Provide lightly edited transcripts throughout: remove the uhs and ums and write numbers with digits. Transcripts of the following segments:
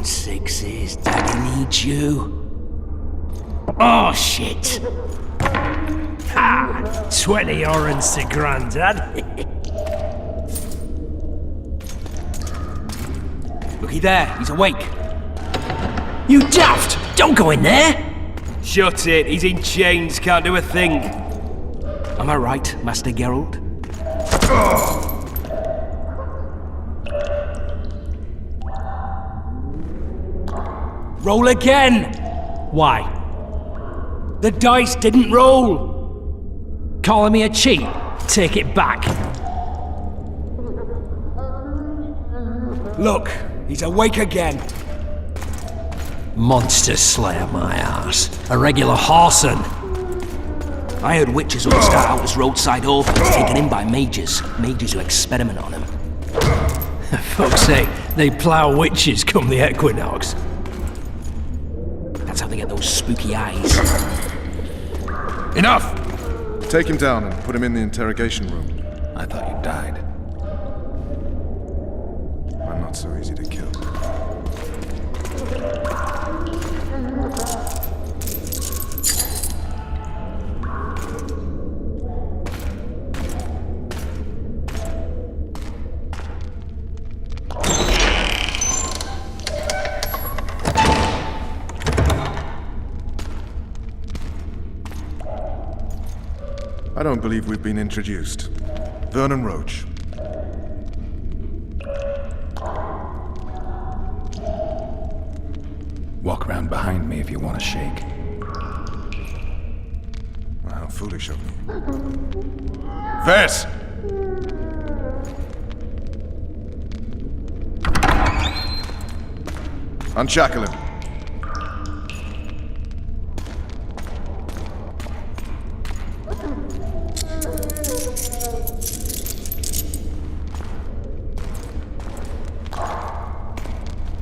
Sixes, Daddy needs you. Oh, shit. Ha! 20 orens to Grandad. Looky there, he's awake. You daft! Don't go in there! Shut it, he's in chains, can't do a thing. Am I right, Master Geralt? Roll again! Why? The dice didn't roll! Calling me a cheat? Take it back. Look, he's awake again. Monster slayer, my ass. A regular horson. I heard witches all start out as roadside orphans taken in by mages. Mages who experiment on them. Fuck's sake, they plough witches come the equinox. That's how they get those spooky eyes. Enough! Take him down and put him in the interrogation room. I thought you died. I'm not so easy to kill. I don't believe we've been introduced. Vernon Roche. Walk around behind me if you want to shake. Well, how foolish of me. Vers! Unshackle him.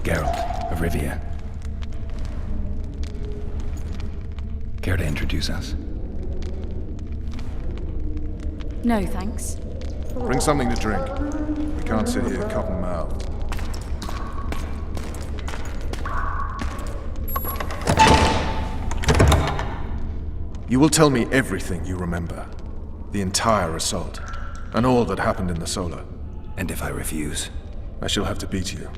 Geralt of Rivia. Care to introduce us? No, thanks. Bring something to drink. We can't sit here cotton-mouthed. You will tell me everything you remember. The entire assault. And all that happened in the Solar. And if I refuse? I shall have to beat you.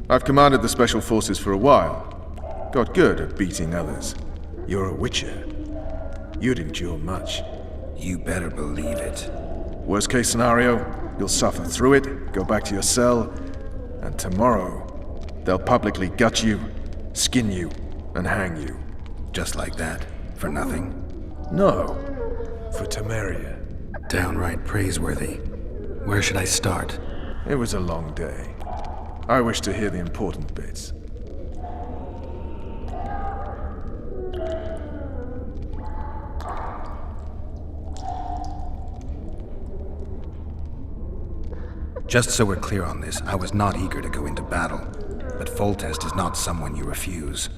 I've commanded the Special Forces for a while. Got good at beating others. You're a witcher. You'd endure much. You better believe it. Worst case scenario, you'll suffer through it, go back to your cell, and tomorrow, they'll publicly gut you, skin you, and hang you. Just like that? For nothing? No, for Temeria. Downright praiseworthy. Where should I start? It was a long day. I wish to hear the important bits. Just so we're clear on this, I was not eager to go into battle, but Foltest is not someone you refuse.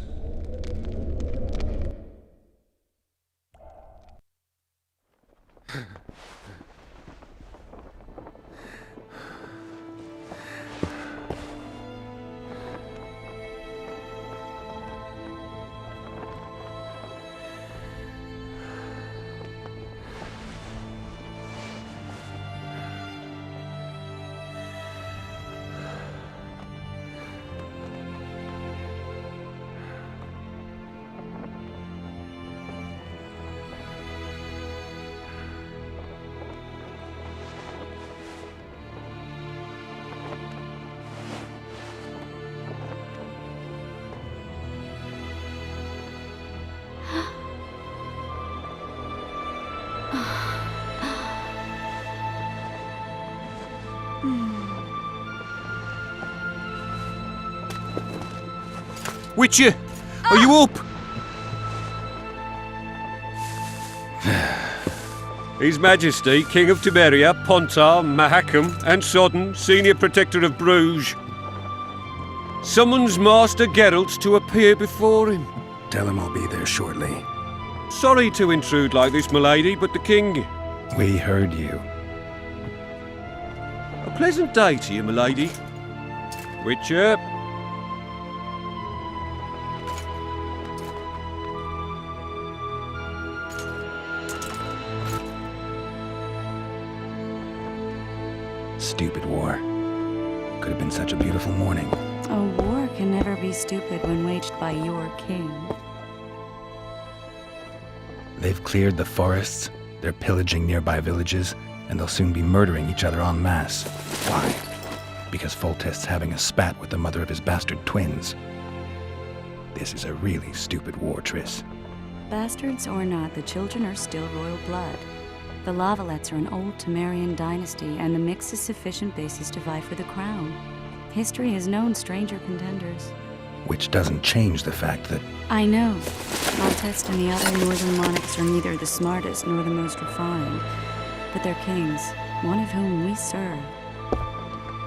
Witcher, are you up? His Majesty, King of Temeria, Pontar, Mahakam, and Sodden, Senior Protector of Bruges, summons Master Geralt to appear before him. Tell him I'll be there shortly. Sorry to intrude like this, milady, but the King... We heard you. A pleasant day to you, milady. Witcher... Stupid war. Could have been such a beautiful morning. A war can never be stupid when waged by your king. They've cleared the forests, they're pillaging nearby villages, and they'll soon be murdering each other en masse. Why? Because Foltest's having a spat with the mother of his bastard twins. This is a really stupid war, Triss. Bastards or not, the children are still royal blood. The Lavalettes are an old Temerian dynasty, and the mix is sufficient basis to vie for the crown. History has known stranger contenders. Which doesn't change the fact that... I know. Foltest and the other northern monarchs are neither the smartest nor the most refined, but they're kings, one of whom we serve.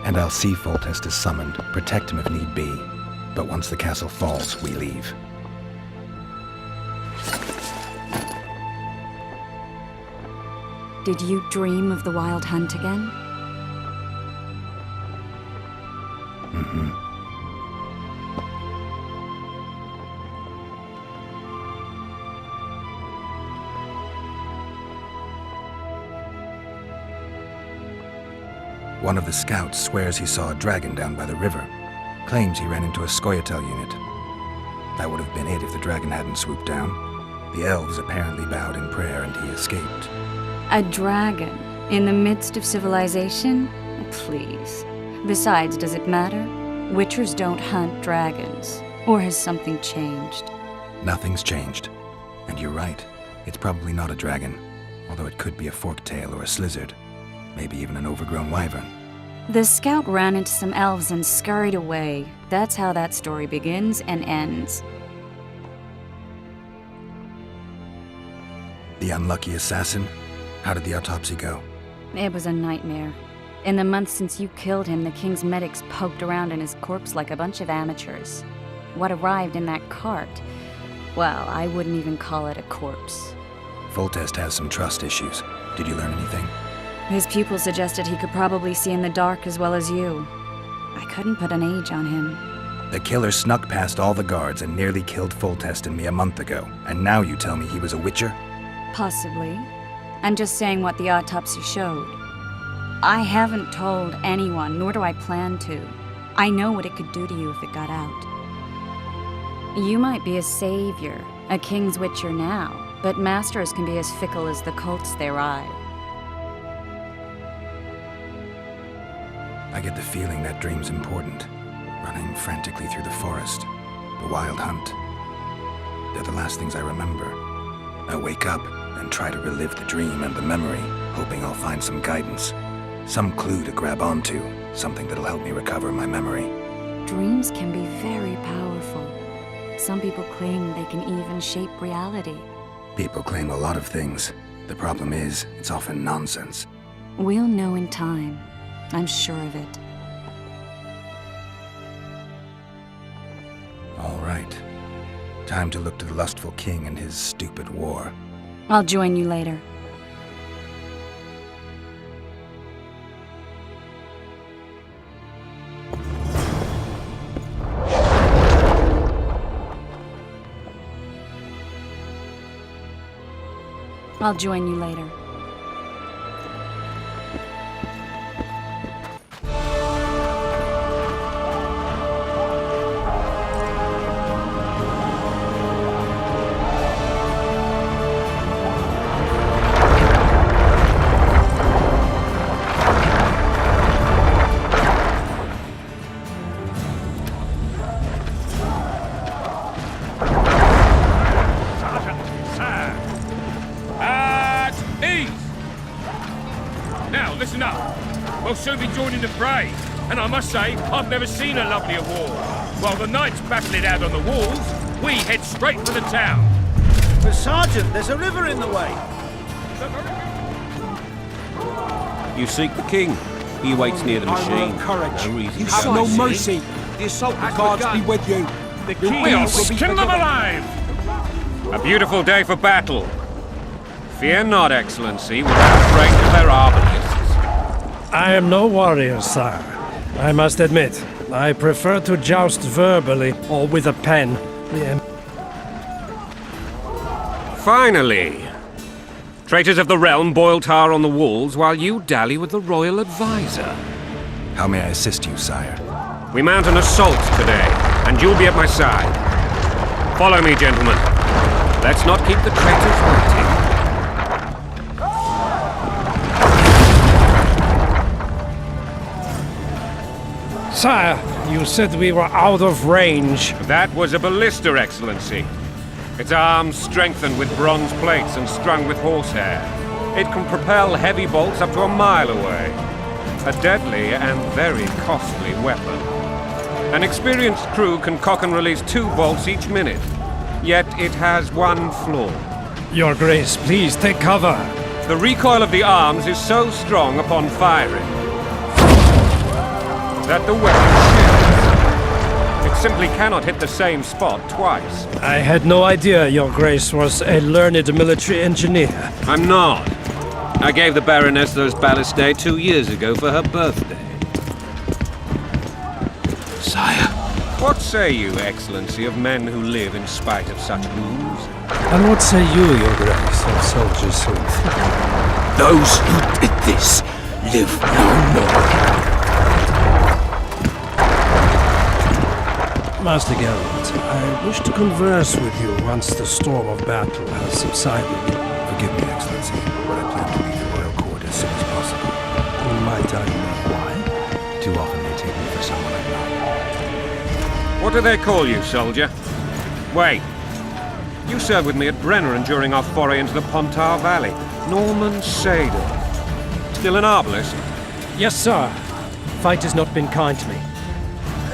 And I'll see Foltest is summoned, protect him if need be. But once the castle falls, we leave. Did you dream of the Wild Hunt again? Mm-hmm. One of the scouts swears he saw a dragon down by the river. Claims he ran into a Scoia'tael unit. That would have been it if the dragon hadn't swooped down. The elves apparently bowed in prayer and he escaped. A dragon? In the midst of civilization? Please. Besides, does it matter? Witchers don't hunt dragons. Or has something changed? Nothing's changed. And you're right. It's probably not a dragon. Although it could be a forktail or a slizzard. Maybe even an overgrown wyvern. The scout ran into some elves and scurried away. That's how that story begins and ends. The unlucky assassin? How did the autopsy go? It was a nightmare. In the months since you killed him, the king's medics poked around in his corpse like a bunch of amateurs. What arrived in that cart? Well, I wouldn't even call it a corpse. Foltest has some trust issues. Did you learn anything? His pupil suggested he could probably see in the dark as well as you. I couldn't put an age on him. The killer snuck past all the guards and nearly killed Foltest and me a month ago. And now you tell me he was a witcher? Possibly. I'm just saying what the autopsy showed. I haven't told anyone, nor do I plan to. I know what it could do to you if it got out. You might be a savior, A king's witcher now, but masters can be as fickle as the cults they ride. I get the feeling that dream's important. Running frantically through the forest. The wild hunt. They're the last things I remember. I wake up and try to relive the dream and the memory, hoping I'll find some guidance. Some clue to grab onto. Something that'll help me recover my memory. Dreams can be very powerful. Some people claim they can even shape reality. People claim a lot of things. The problem is, it's often nonsense. We'll know in time. I'm sure of it. All right. Time to look to the lustful king and his stupid war. I'll join you later. I'll join you later. We'll soon be joining the fray, and I must say, I've never seen a lovelier war. While the knights battle it out on the walls, we head straight for the town. But Sergeant, there's a river in the way. You seek the king. He waits near the machine. Courage. No reason You to have go. no mercy. The assault guards be with you. The king We'll will be skin them alive! A beautiful day for battle. Fear not, Excellency, we're afraid of their arbalists. I am no warrior, sire. I must admit, I prefer to joust verbally or with a pen. Finally! Traitors of the realm boil tar on the walls while you dally with the royal advisor. How may I assist you, sire? We mount an assault today, and you'll be at my side. Follow me, gentlemen. Let's not keep the traitors waiting. Sire, you said we were out of range. That was a ballista, Excellency. Its arms strengthened with bronze plates and strung with horsehair. It can propel heavy bolts up to a mile away. A deadly and very costly weapon. An experienced crew can cock and release 2 bolts each minute. Yet it has one flaw. Your Grace, please take cover. The recoil of the arms is so strong upon firing that the weapon shifts. It simply cannot hit the same spot twice. I had no idea Your Grace was a learned military engineer. I'm not. I gave the Baroness those ballistae 2 years ago for her birthday. Sire. What say you, Excellency, of men who live in spite of such wounds? And what say you, Your Grace, of soldiers who... Those who did this live no more. Master Geralt, I wish to converse with you once the storm of battle has subsided. Forgive me, Excellency, but I plan to leave the royal court as soon as possible. Might I know why? Too often they take me for someone I'm not. What do they call you, soldier? Wait. You served with me at Brenner during our foray into the Pontar Valley. Norman Sador. Still an arbalist? Yes, sir. Fight has not been kind to me.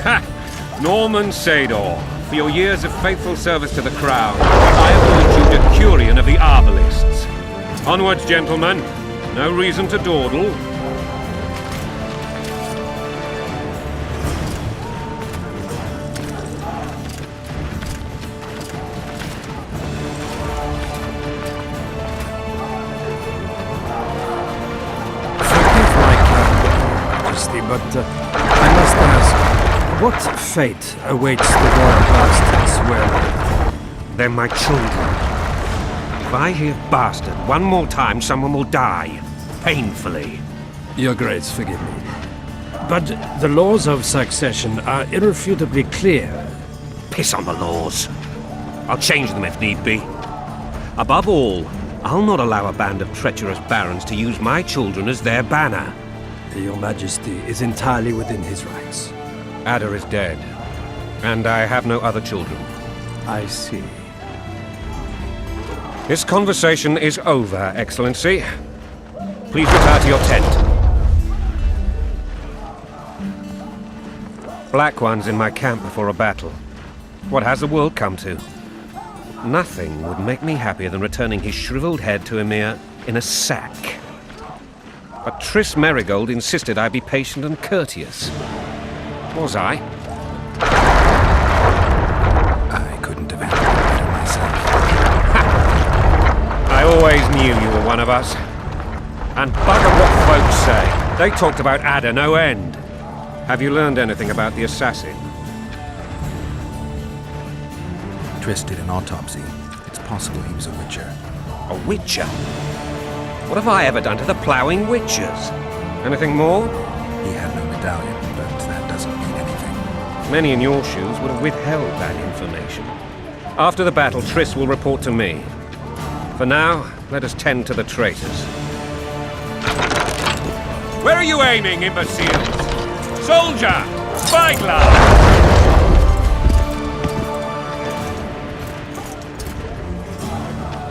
Ha! Norman Sador, for your years of faithful service to the crown, I appoint you Decurion of the Arbalists. Onwards, gentlemen. No reason to dawdle. Forgive my candor, Majesty, but I must ask, what fate awaits the royal bastards where... They're my children. If I hear bastard one more time, someone will die. Painfully. Your Grace, forgive me. But the laws of succession are irrefutably clear. Piss on the laws. I'll change them if need be. Above all, I'll not allow a band of treacherous barons to use my children as their banner. Your Majesty is entirely within his rights. Ada is dead, and I have no other children. I see. This conversation is over, Excellency. Please retire to your tent. Black One's in my camp before a battle. What has the world come to? Nothing would make me happier than returning his shriveled head to Emir in a sack. But Triss Merigold insisted I be patient and courteous. Was I? I couldn't have handled it better myself. I always knew you were one of us. And bugger what folks say. They talked about Ada no end. Have you learned anything about the assassin? Triss did an autopsy. It's possible he was a witcher. A witcher? What have I ever done to the ploughing witchers? Anything more? He had no medallion, but that doesn't mean anything. Many in your shoes would have withheld that information. After the battle, Triss will report to me. For now, let us tend to the traitors. Where are you aiming, imbeciles? Soldier! Spyglass!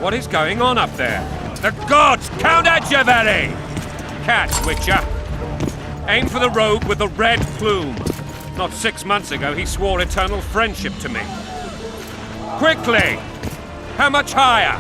What is going on up there? The gods! Count Adjaveri! Catch, Witcher! Aim for the rogue with the red plume. Not 6 months ago, he swore eternal friendship to me. Quickly! How much higher?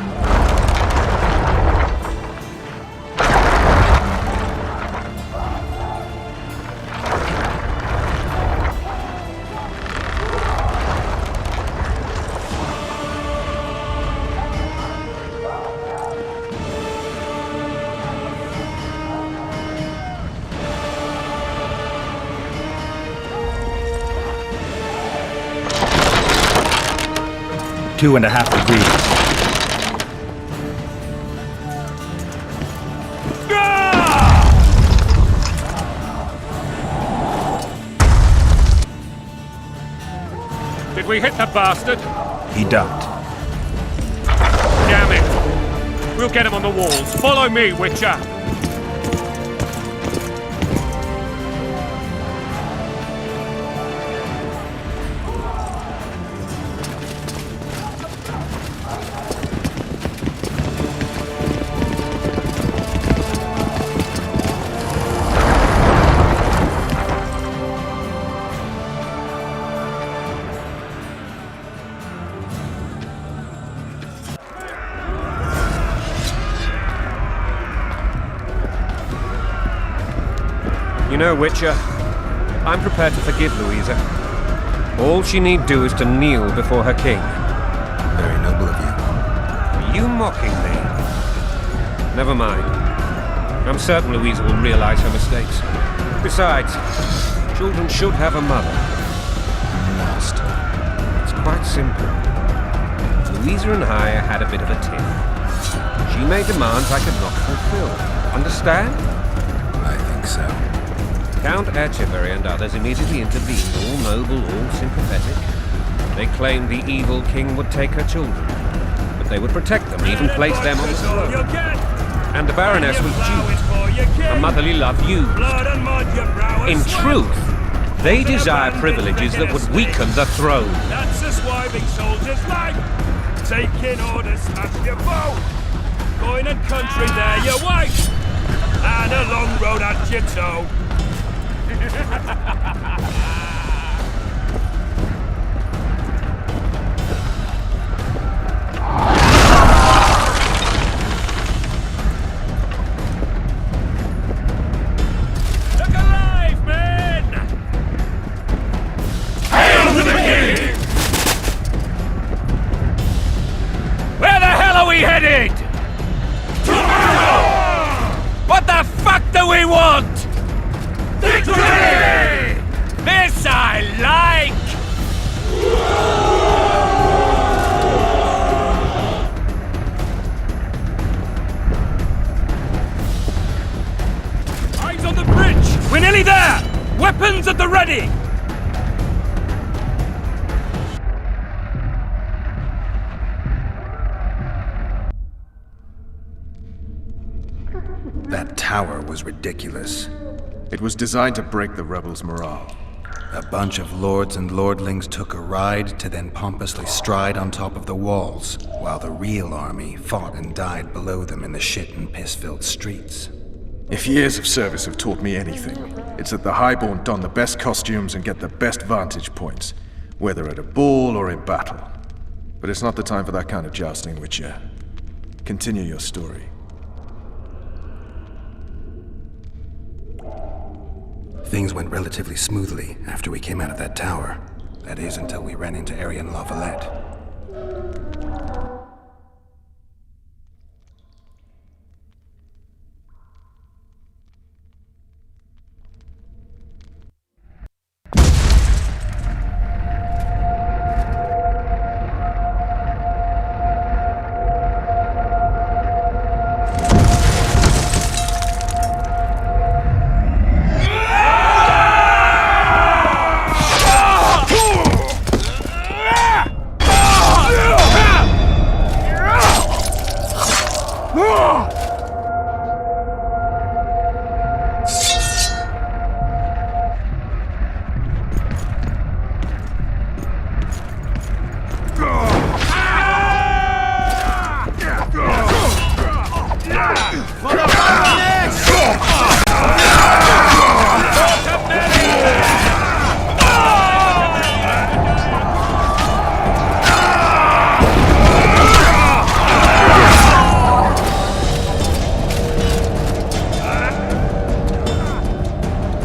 Two and a half degrees. Did we hit the bastard? He ducked. Damn it! We'll get him on the walls. Follow me, Witcher! You know, Witcher, I'm prepared to forgive Louisa. All she need do is to kneel before her king. Very noble of you. Are you mocking me? Never mind. I'm certain Louisa will realize her mistakes. Besides, children should have a mother. I'm lost. It's quite simple. Louisa and I had a bit of a tiff. She made demands I could not fulfill. Understand? I think so. Count Etcheverry and others immediately intervened, all noble, all sympathetic. They claimed the evil king would take her children, but they would protect them, even place them on the throne. And the Baroness was duped, her motherly love used. In truth, they desire privileges that would weaken the throne. That's a swarming soldier's life. Taking orders, smash your bow. Going and country there, your wife. And a long road at your toe. Look alive, men! Hail to the king! Where the hell are we headed? Tomorrow! What the fuck do we want? Victory! This I like! Eyes on the bridge! We're nearly there! Weapons at the ready! That tower was ridiculous. It was designed to break the rebels' morale. A bunch of lords and lordlings took a ride to then pompously stride on top of the walls, while the real army fought and died below them in the shit and piss-filled streets. If years of service have taught me anything, it's that the Highborn don the best costumes and get the best vantage points, whether at a ball or in battle. But it's not the time for that kind of jousting, Witcher. Continue your story. Things went relatively smoothly after we came out of that tower. That is, until we ran into Aryan Vallete.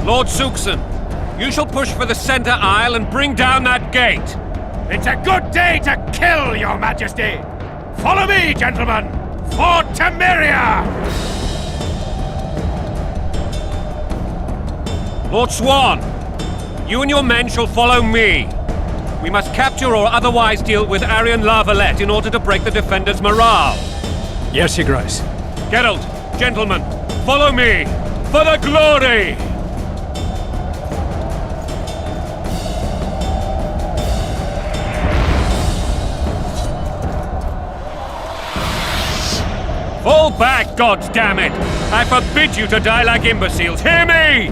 Lord Suxon, you shall push for the center aisle and bring down that gate. It's a good day to kill, Your Majesty! Follow me, gentlemen! For Temeria! Lord Swan, you and your men shall follow me. We must capture or otherwise deal with Aryan Vallete in order to break the defenders' morale. Yes, Your Grace. Geralt, gentlemen, follow me! For the glory! Fall back, goddammit! I forbid you to die like imbeciles, hear me!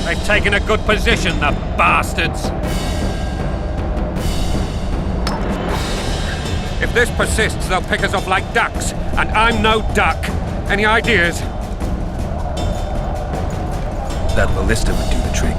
They've taken a good position, the bastards! If this persists, they'll pick us off like ducks, and I'm no duck. Any ideas? That ballista would do the trick.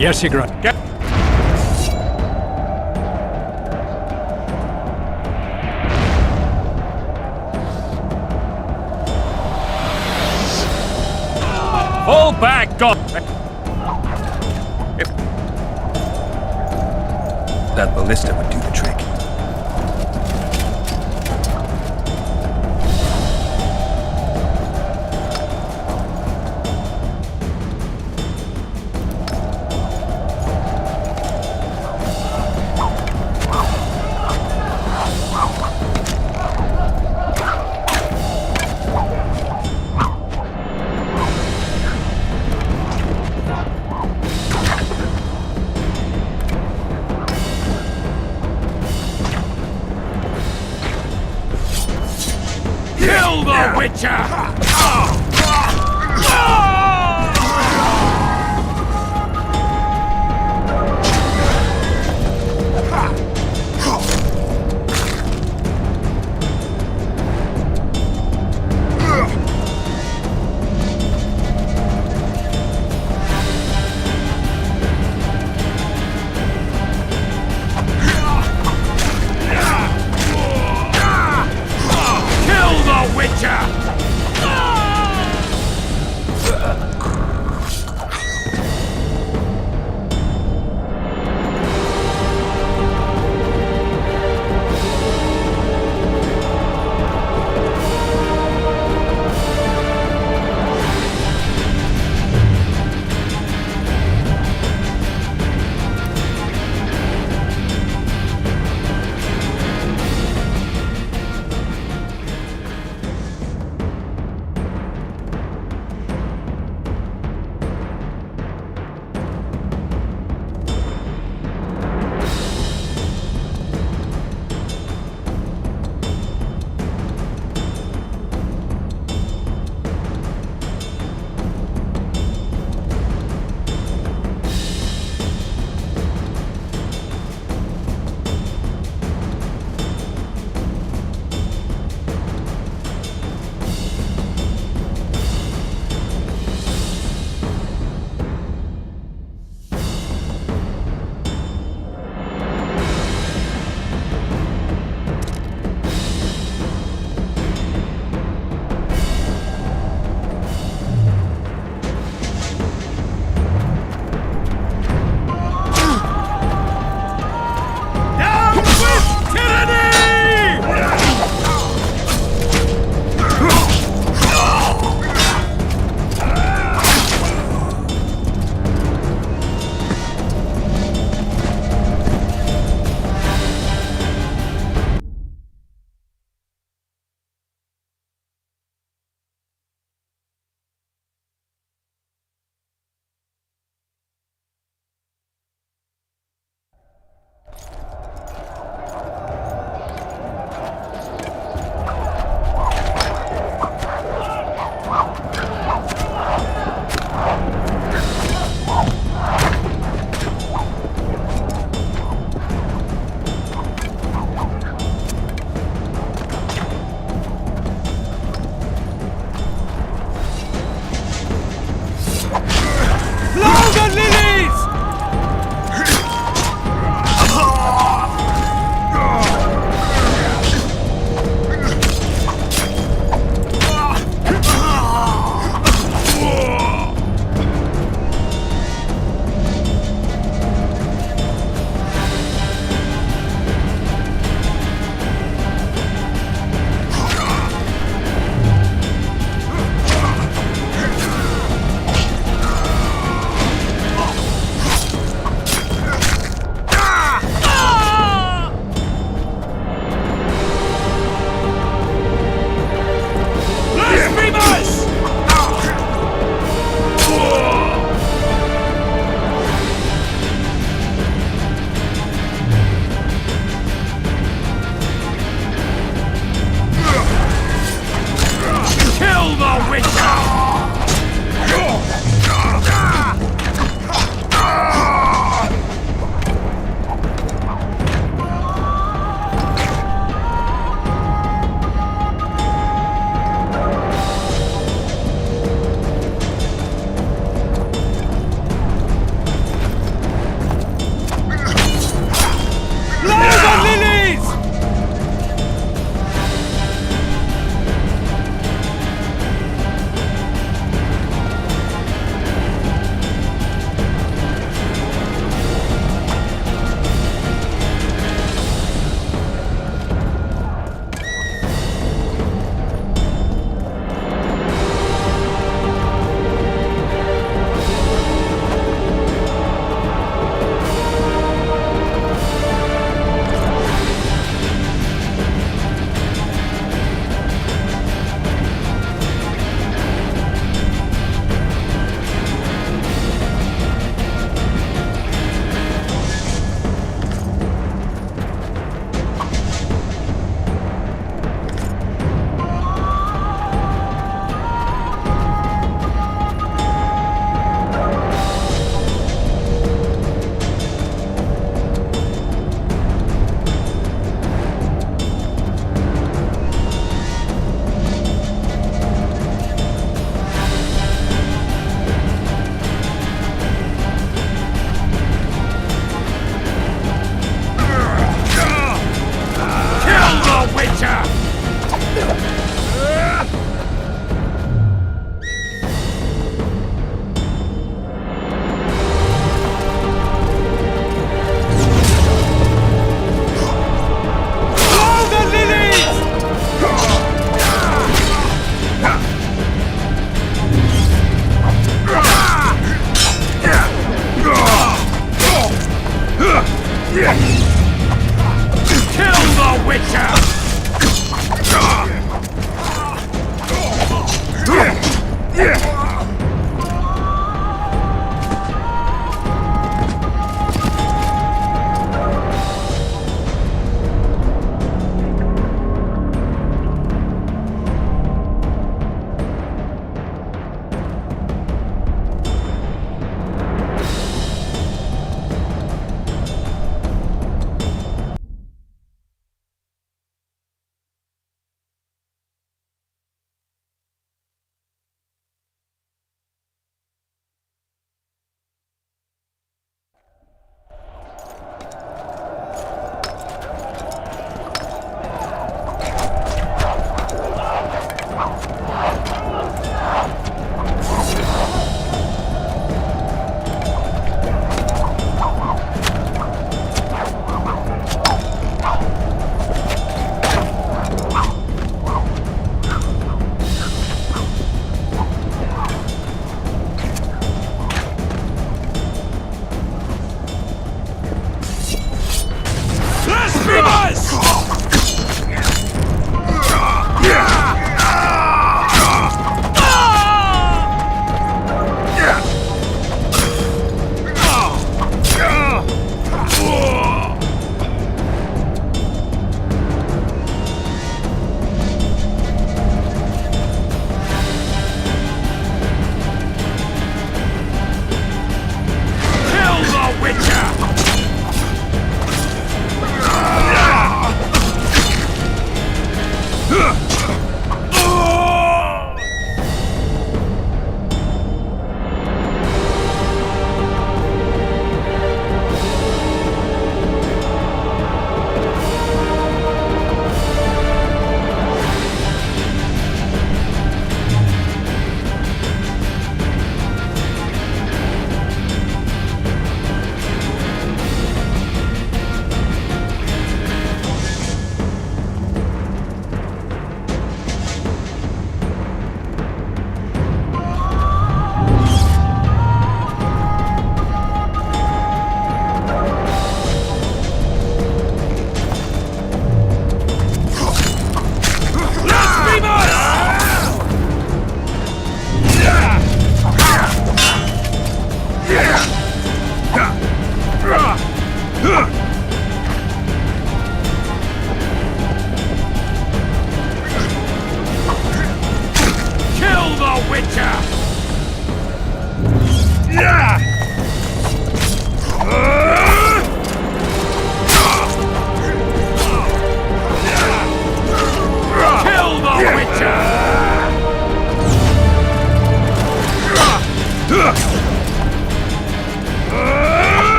Yes, Your Grace. Get... Fall back, God! That ballista would do the trick. Kill the Witcher! Kill the Witcher!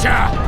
archer!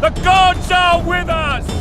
The gods are with us!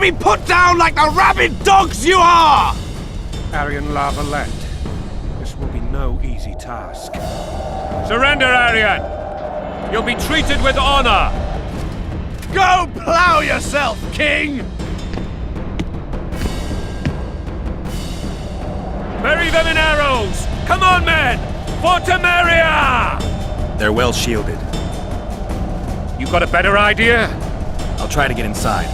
be put down like the rabid dogs you are! Aryan La Vallete. This will be no easy task. Surrender, Aryan! You'll be treated with honor! Go plow yourself, King! Bury them in arrows! Come on, men! For Temeria! They're well shielded. You got a better idea? I'll try to get inside.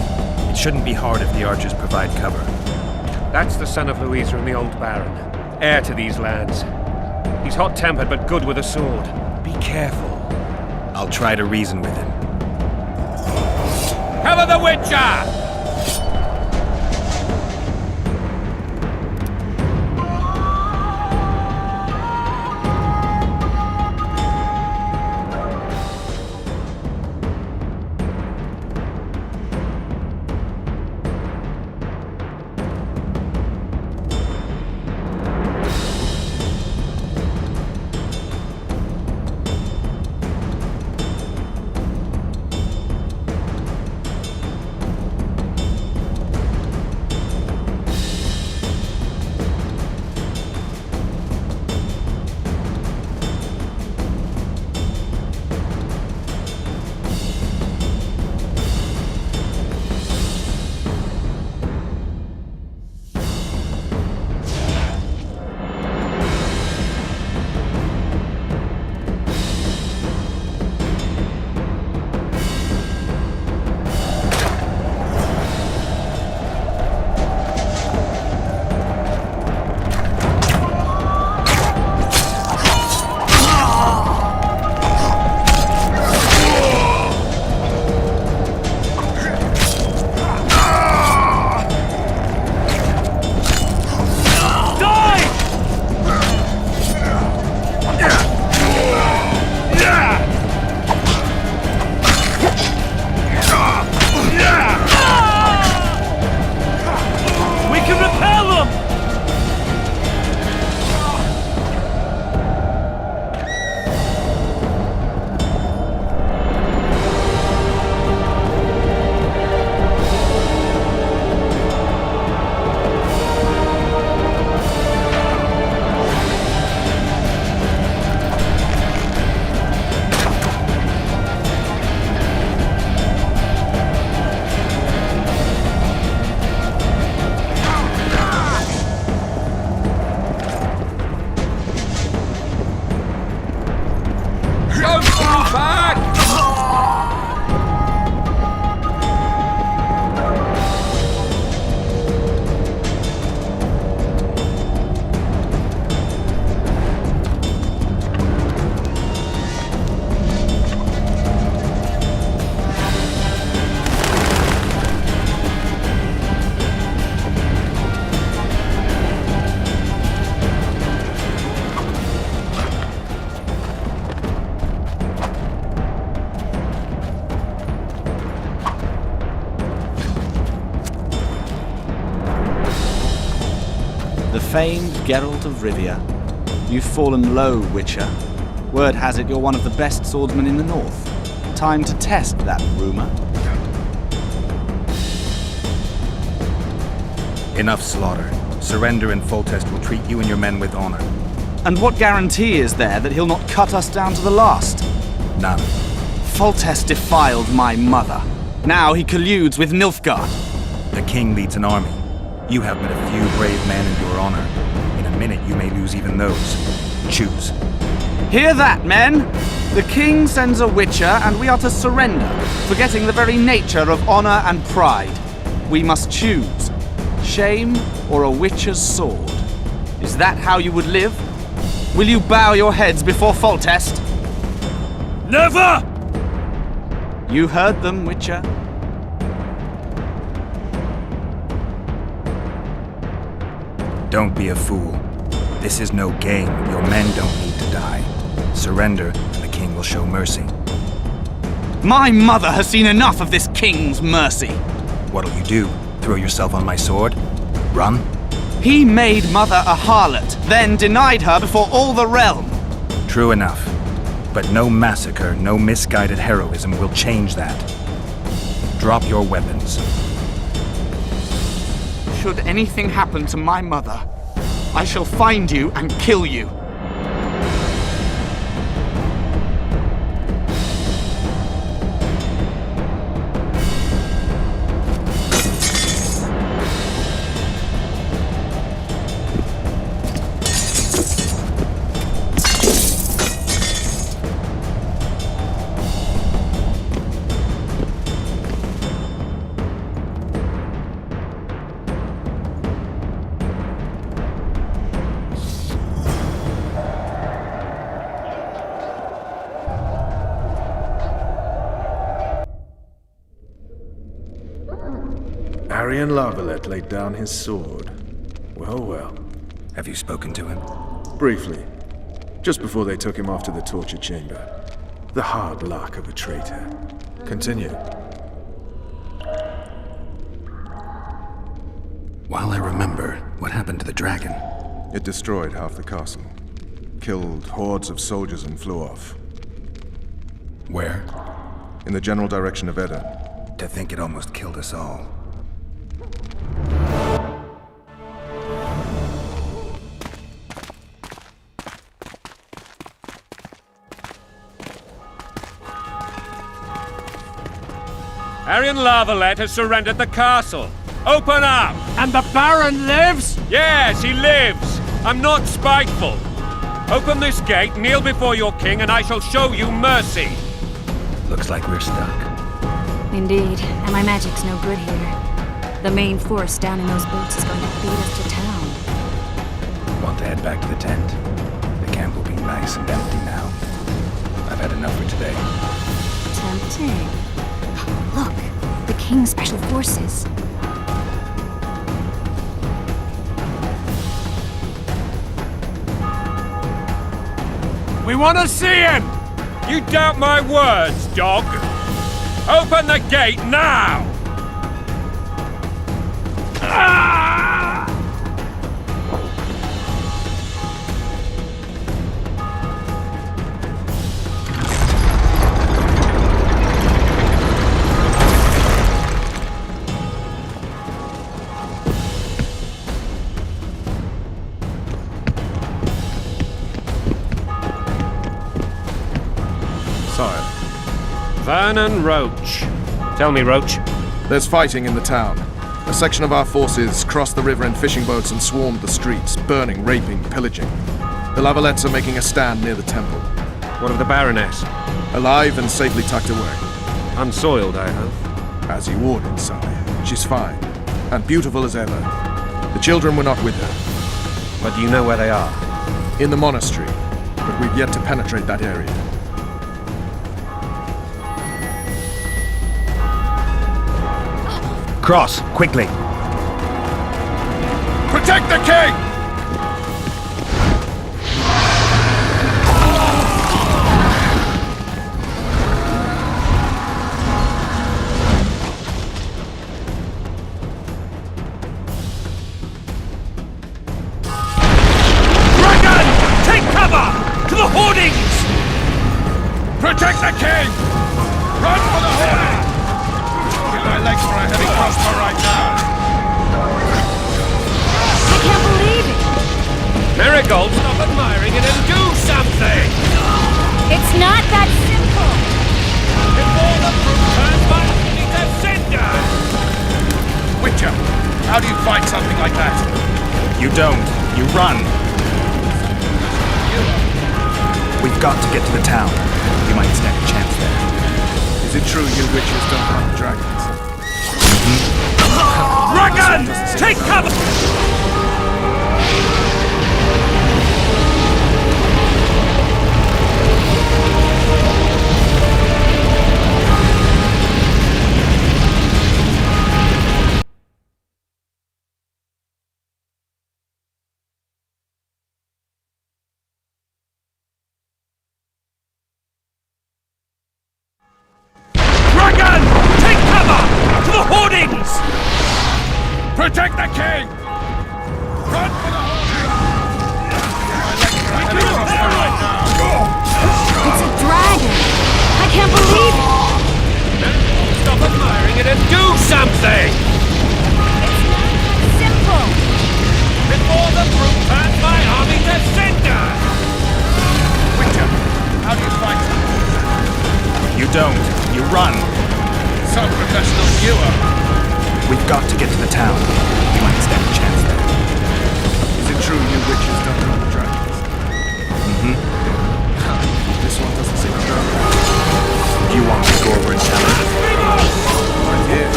It shouldn't be hard if the archers provide cover. That's the son of Louisa and the old Baron, heir to these lands. He's hot-tempered but good with a sword. Be careful. I'll try to reason with him. Cover the Witcher! Famed Geralt of Rivia. You've fallen low, Witcher. Word has it you're one of the best swordsmen in the north. Time to test that rumor. Enough slaughter. Surrender and Foltest will treat you and your men with honor. And what guarantee is there that he'll not cut us down to the last? None. Foltest defiled my mother. Now he colludes with Nilfgaard. The king leads an army. You have but a few brave men in your honor. In a minute you may lose even those. Choose. Hear that, men? The king sends a witcher and we are to surrender, forgetting the very nature of honor and pride. We must choose. Shame or a witcher's sword. Is that how you would live? Will you bow your heads before Foltest? Never! You heard them, Witcher. Don't be a fool. This is no game. Your men don't need to die. Surrender, and the king will show mercy. My mother has seen enough of this king's mercy. What'll you do? Throw yourself on my sword? Run? He made mother a harlot, then denied her before all the realm. True enough. But no massacre, no misguided heroism will change that. Drop your weapons. should anything happen to my mother, I shall find you and kill you. Aryan Vallete laid down his sword. Well, well. Have you spoken to him? Briefly. Just before they took him off to the torture chamber. The hard luck of a traitor. Continue. While I remember, what happened to the dragon? It destroyed half the castle. Killed hordes of soldiers and flew off. Where? In the general direction of Vernon. To think it almost killed us all. Aryan Vallete has surrendered the castle. Open up! And the Baron lives? Yes, he lives. I'm not spiteful. Open this gate, kneel before your king, and I shall show you mercy. Looks like we're stuck. Indeed, and my magic's no good here. The main force down in those boats is going to beat us to town. Want to head back to the tent? The camp will be nice and empty now. I've had enough for today. Tempting. Look, the King's Special Forces. We want to see him! You doubt my words, dog? Open the gate now! Vernon Roche. Tell me, Roche. There's fighting in the town. A section of our forces crossed the river in fishing boats and swarmed the streets, burning, raping, pillaging. The Valetes are making a stand near the temple. What of the Baroness? Alive and safely tucked away. Unsoiled, I hope. As you ordered, sire. She's fine. And beautiful as ever. The children were not with her. But do you know where they are? In the monastery. But we've yet to penetrate that area. Cross, quickly! Protect the king! Dragon! Take cover! To the hoardings! Protect the king! Run for the hoarding! Give my legs for a heavy crossbow right now! I can't believe it! Merigold, stop admiring it and do something! It's not that simple! Before the fruit turns my body to cinder! Witcher, how do you fight something like that? You don't. You run. We've got to get to the town. We might stand a chance there. Is it true you witches don't hunt dragons? Dragon! Take cover! Dragon! Take cover! To the hoardings! Protect the king! Run for the It's a dragon! I can't believe it! Stop admiring it and do something! It's not simple! don't. You run. Some professional viewer. We've got to get to the town. We might stand a chance there. Is it true you witches don't hunt dragons? Mm-hmm. This one doesn't seem to know. Do you want me to go over and tell her? Right here.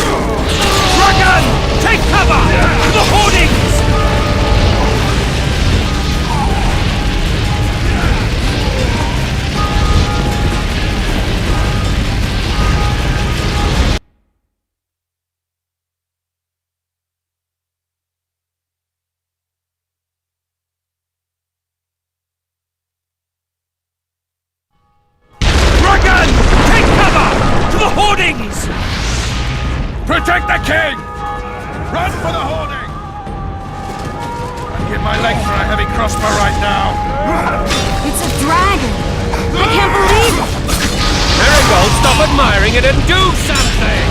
Dragon! Take cover! To the hoardings! Dragon! Take cover! To the hoardings! Protect the king! Run for the hoarding! I'd give my leg for a heavy crossbow right now. It's a dragon! I can't believe it! Merigold, stop admiring it and do something!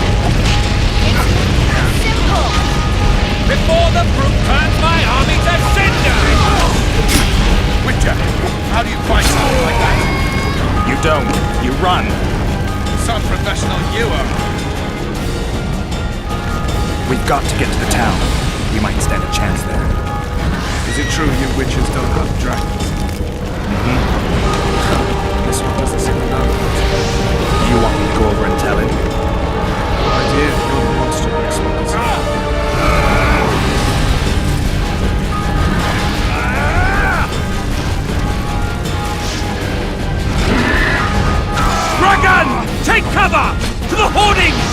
Simple! Before the brute turns my army to cinder! Witcher, how do you fight something like that? You don't. You run. Some professional viewer. We've got to get to the town. We might stand a chance there. Is it true you witches don't hunt dragons? Mm-hmm. This one doesn't seem to know. Do you want me to go over and tell him? Right here, you're the monster experts. Dragon! Take cover! To the hoardings!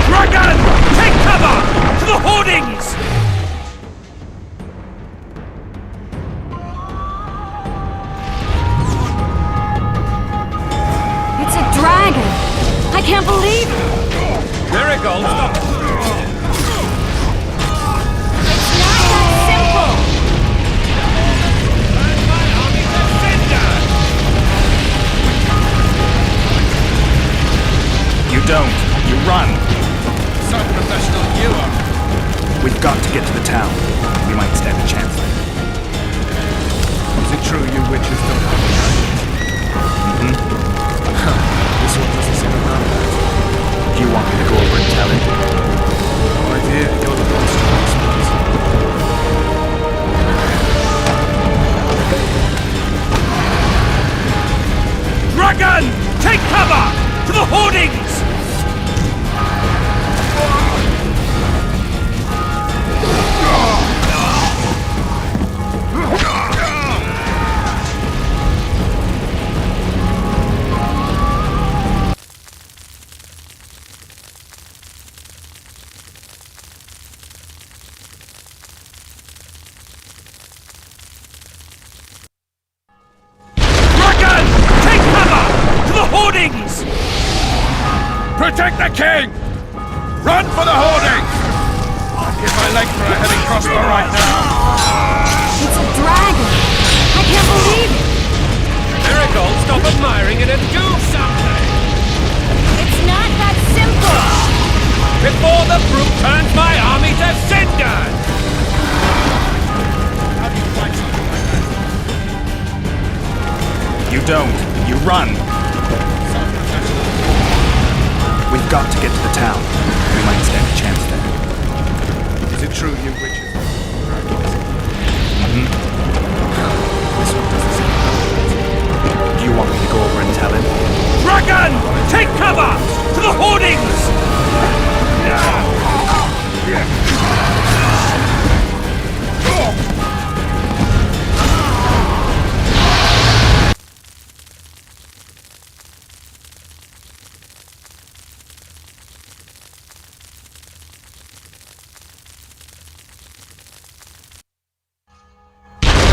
Dragon! Take cover! To the hoardings! It's a dragon! I can't believe it! Merigold, stop! It's not that simple! Turns my army to cinder! You don't. You run. Some professional viewer. We've got to get to the town. We might stand a chance there. Is it true you witches don't hunt dragons? Mm-hmm. This one doesn't seem to know that. Do you want me to go over and tell him? Right here, you're the monster experts. Dragon! Take cover! To the hoardings! Dragon! Take cover! To the hoardings! Protect the king! Run for the hoarding! I'd give my leg for a heavy crossbow right now. It's a dragon! I can't believe it! Merigold, stop admiring it and do something! It's not that simple! Before the brute turns my army to cinder! How do you fight something like that? You don't. You run. Some professional. We've got to get to the town. We might stand a chance there. Is it true you witches don't hunt dragons? Mm-hmm. This one doesn't seem to know that. Do you want me to go over and tell him? Dragon! Take cover! To the hoardings!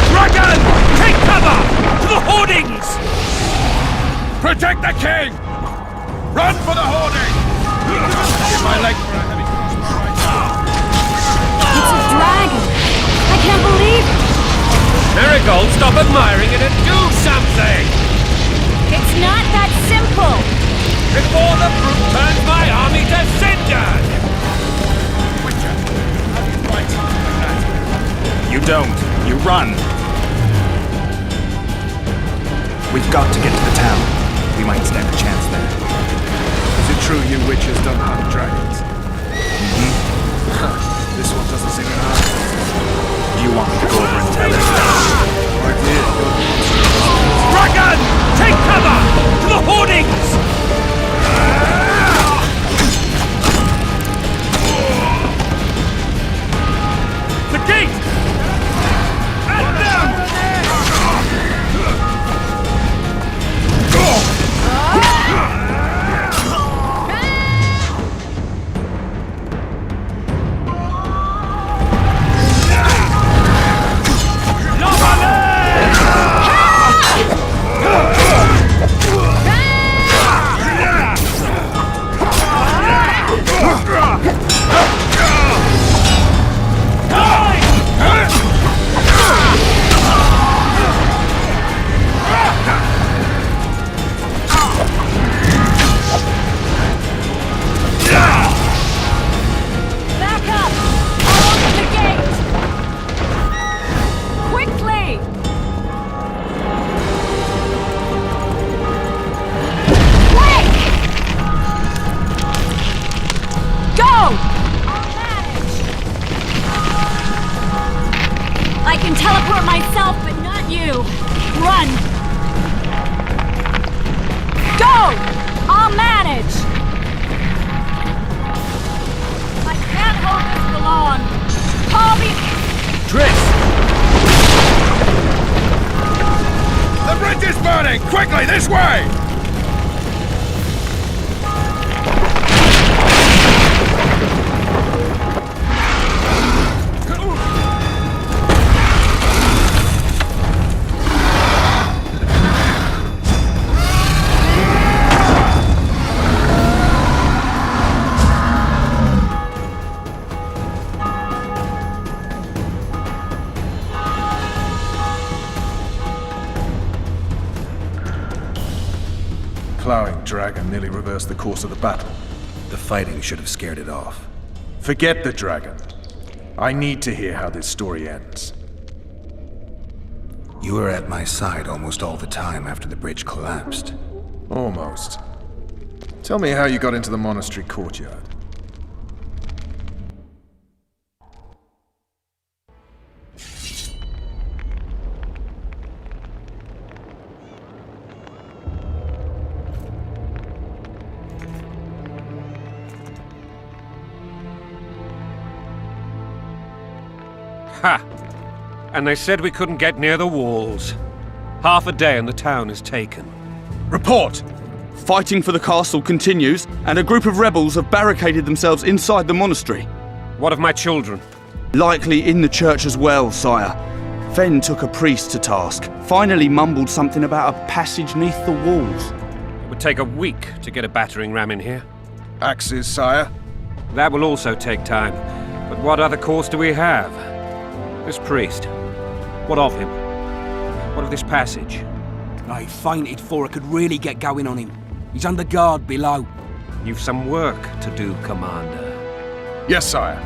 Dragon! Take cover! To the hoardings! Protect the king! Run for the hoarding! Give my leg for a heavy crossbow right now. It's a dragon! I can't believe it! Merigold! Merigold stop admiring it and do something! It's not that simple! Before the brute turns my army to cinders! Witcher, how do you fight something like that? You don't. You run. We've got to get to the town. We might stand a chance there. Is it true you witches don't hunt dragons? This one doesn't seem enough. You want me to go over and tell him? I did. Dragon! Take cover! To the hoardings! The gate! And down! Triss! The bridge is burning! Quickly, this way! Plowing dragon nearly reversed the course of the battle. The fighting should have scared it off. Forget the dragon. I need to hear how this story ends. You were at my side almost all the time after the bridge collapsed. Almost. Tell me how you got into the monastery courtyard. Ha! And they said we couldn't get near the walls. Half a day and the town is taken. Report! Fighting for the castle continues, and a group of rebels have barricaded themselves inside the monastery. What of my children? Likely in the church as well, sire. Fen took a priest to task, finally mumbled something about a passage neath the walls. It would take a week to get a battering ram in here. Axes, sire? That will also take time. But what other course do we have? This priest. What of him? What of this passage? I fainted before I could really get going on him. He's under guard below. You've some work to do, Commander. Yes, sire.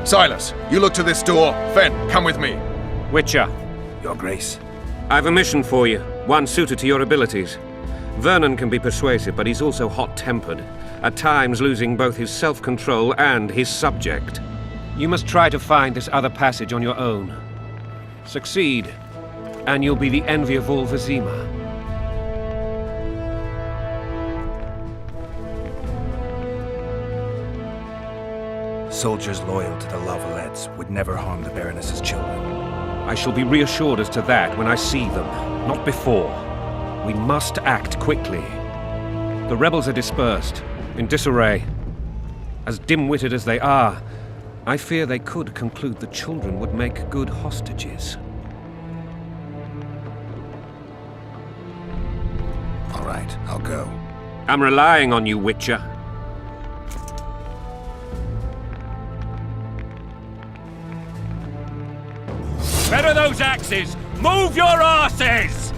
Silas, you look to this door. Fen, come with me. Witcher. Your Grace. I've a mission for you, one suited to your abilities. Vernon can be persuasive, but he's also hot-tempered, at times losing both his self-control and his subject. You must try to find this other passage on your own. Succeed, and you'll be the envy of all Vizima. Soldiers loyal to the Lavalettes would never harm the Baroness's children. I shall be reassured as to that when I see them, not before. We must act quickly. The rebels are dispersed, in disarray. As dim-witted as they are, I fear they could conclude the children would make good hostages. All right, I'll go. I'm relying on you, Witcher. Better those axes! Move your asses!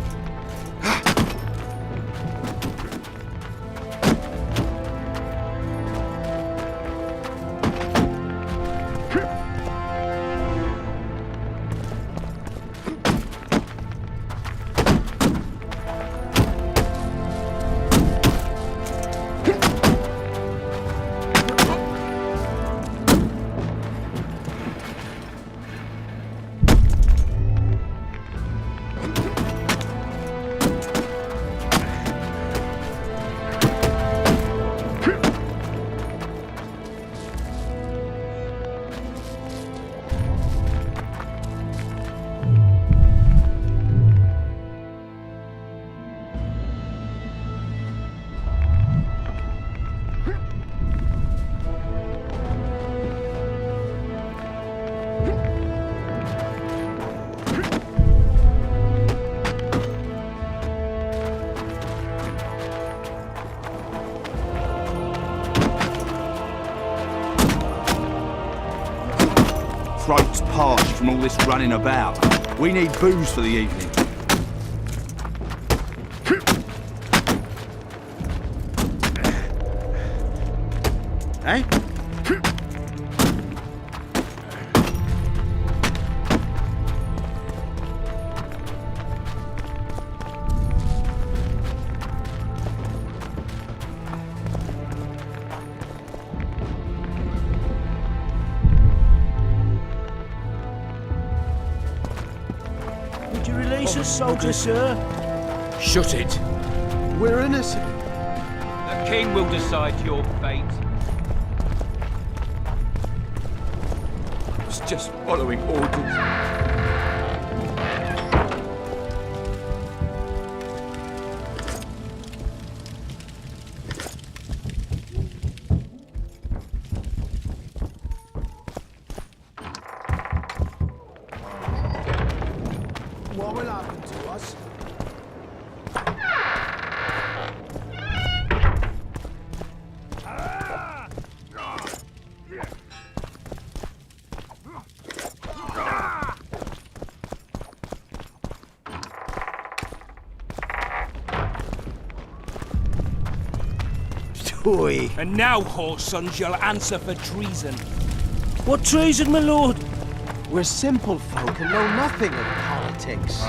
Throats parched from all this running about. We need booze for the evening. Eh? Would you release us, soldier, sir? Shut it. We're innocent. The king will decide your fate. I was just following orders. What will happen to us? And now, whoresons, you'll answer for treason. What treason, my lord? We're simple folk and know nothing of politics.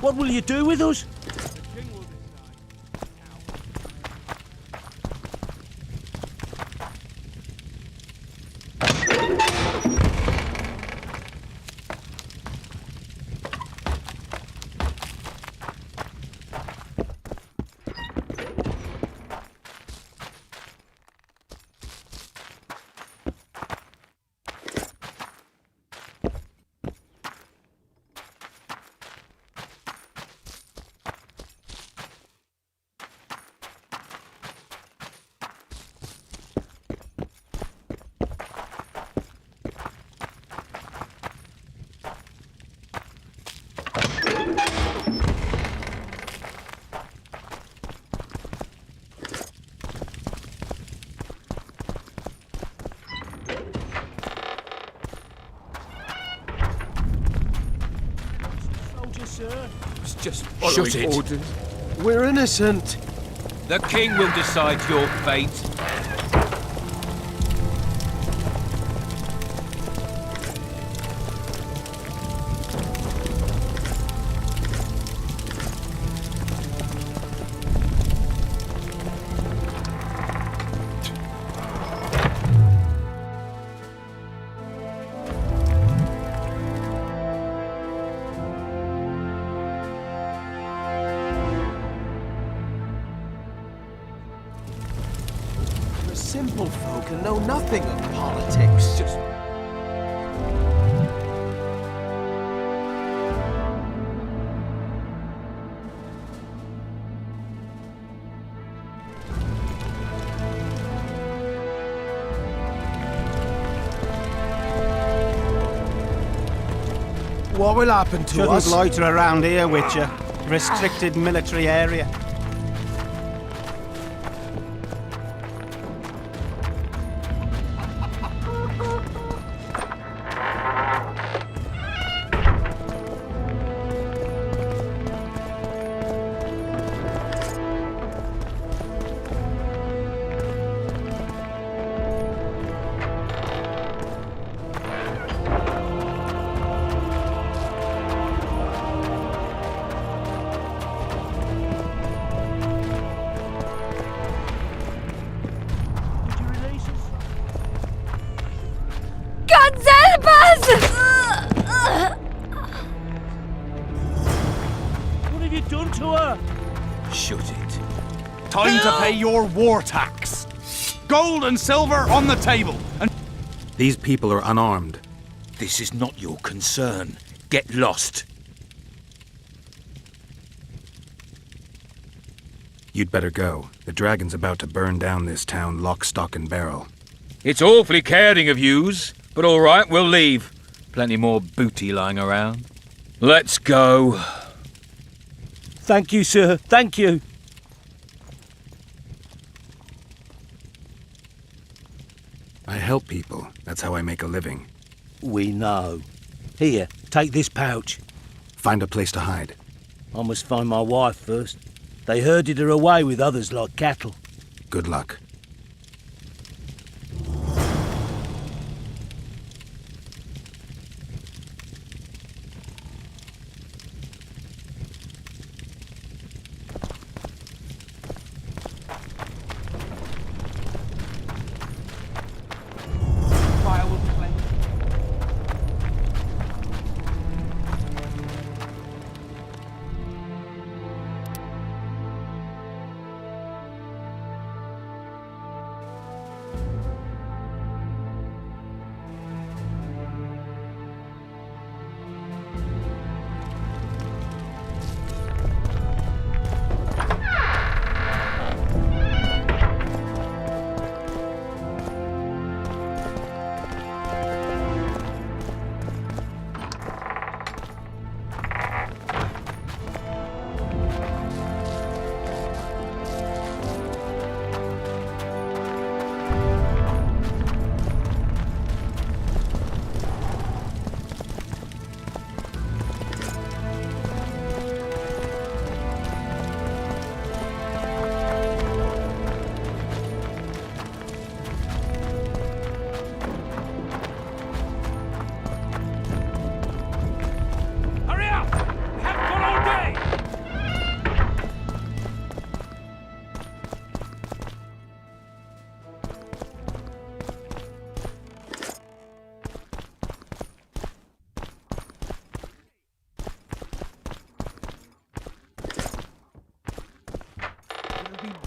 What will you do with us? It's just following orders. We're innocent. The king will decide your fate. Simple folk and know nothing of politics. Just What will happen to us? Shouldn't loiter around here, Witcher. Restricted military area. to her? Shut it. Time to pay your war tax. Gold and silver on the table. And These people are unarmed. This is not your concern. Get lost. You'd better go. The dragon's about to burn down this town lock, stock, and barrel. It's awfully caring of yous, but all right, we'll leave. Plenty more booty lying around. Let's go. Thank you, sir. Thank you. I help people. That's how I make a living. We know. Here, take this pouch. Find a place to hide. I must find my wife first. They herded her away with others like cattle. Good luck.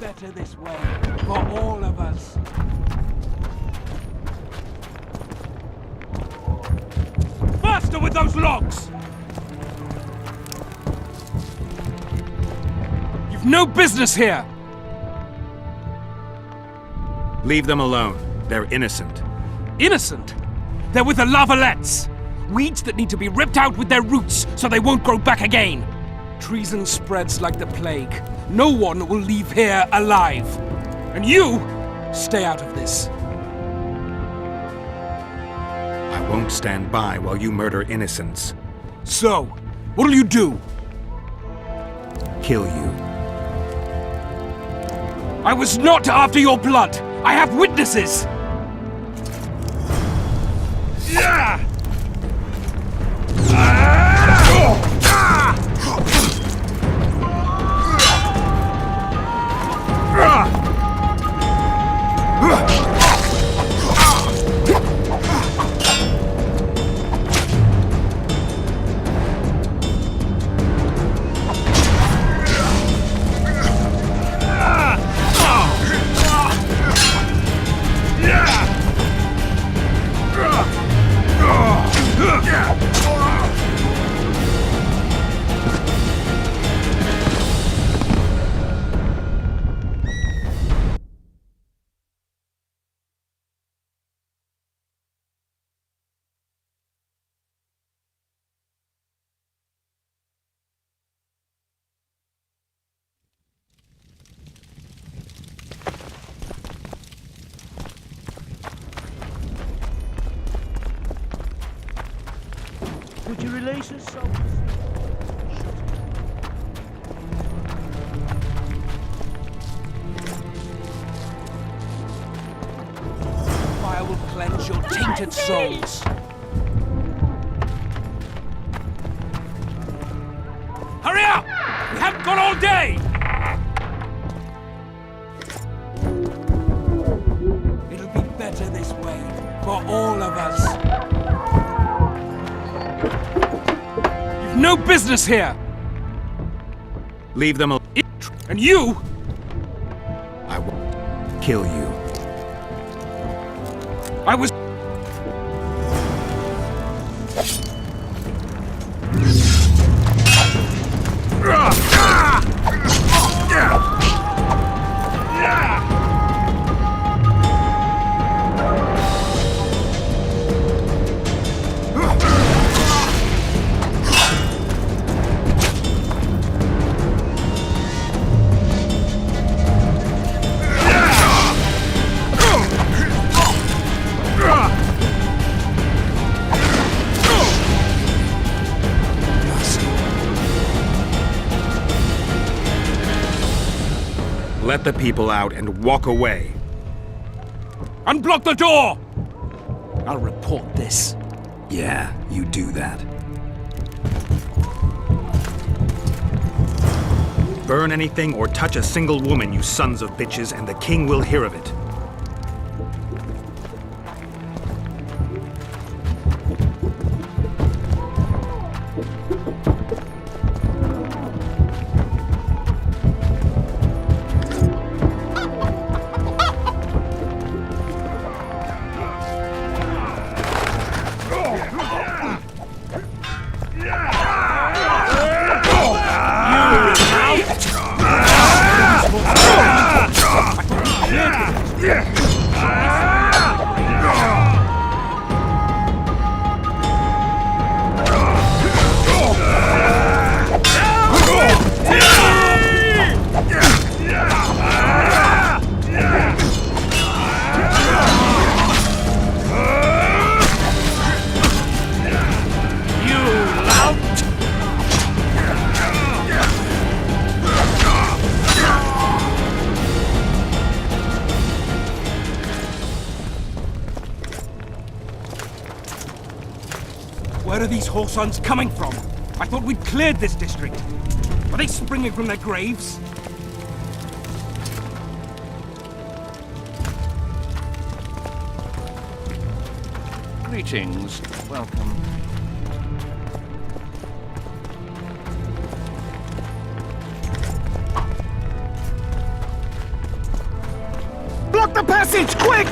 Better this way, for all of us. Faster with those logs! You've no business here! Leave them alone. They're innocent. Innocent? They're with the Lavalettes! Weeds that need to be ripped out with their roots so they won't grow back again! Treason spreads like the plague. No one will leave here alive. And you, stay out of this. I won't stand by while you murder innocents. So, what'll you do? Kill you. I was not after your blood. I have witnesses. Yeah! Would you release us, soldiers? Fire will cleanse your tainted souls. Hurry up! We haven't got all day! It'll be better this way, for all of us. You've no business here! Leave them alone. And you? I will kill you. I was... Let the people out and walk away. Unblock the door! I'll report this. Yeah, you do that. Burn anything or touch a single woman, you sons of bitches, and the king will hear of it. Where are these whoresons coming from? I thought we'd cleared this district. Are they springing from their graves? Greetings. Welcome. Block the passage, quick!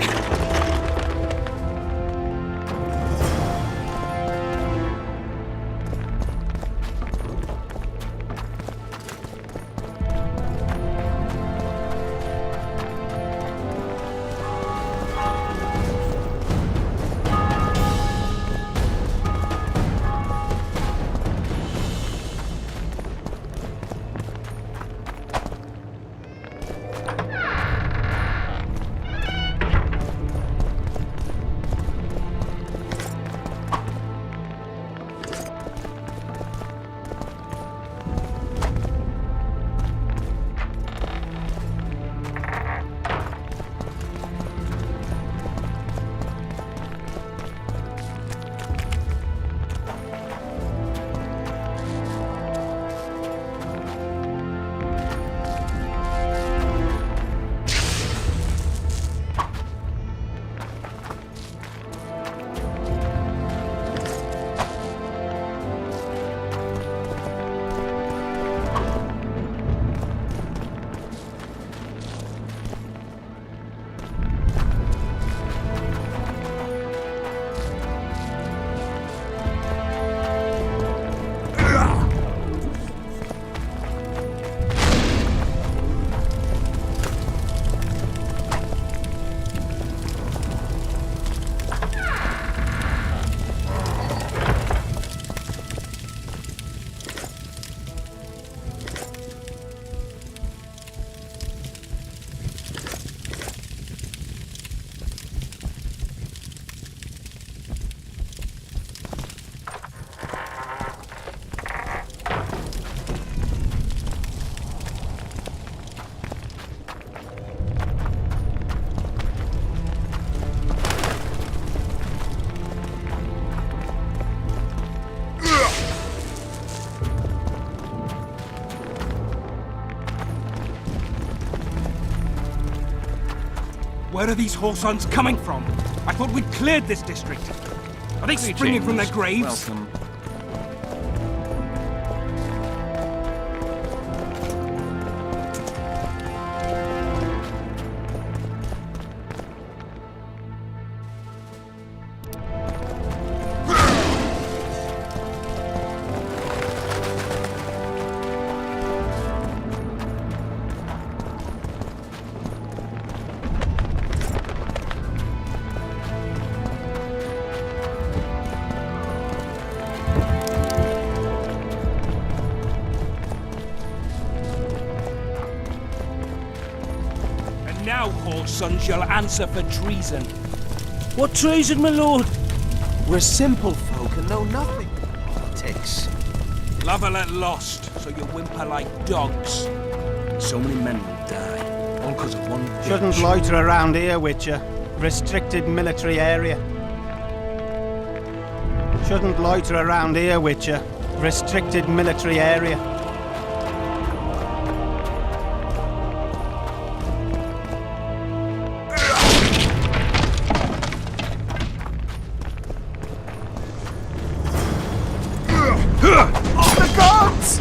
Where are these whoresons coming from? I thought we'd cleared this district. Are they springing from their graves? Welcome. sons shall answer for treason. What treason, my lord? We're simple folk and know nothing. Politics. Lavalette lost, so you whimper like dogs. So many men will die, all because of one bitch. Shouldn't loiter around here, Witcher. Restricted military area. Shouldn't loiter around here, Witcher. Restricted military area. The gods!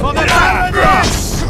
For the Baroness!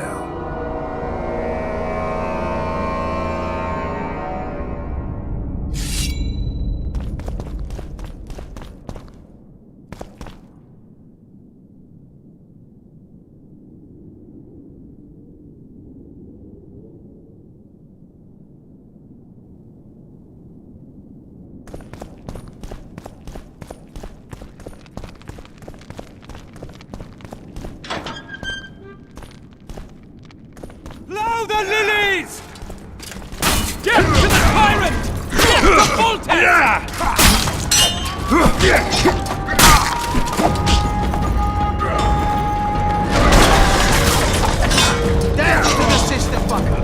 now. Blow the lilies! Get to the tyrant! Get the Foltests! Down to the sister fucker!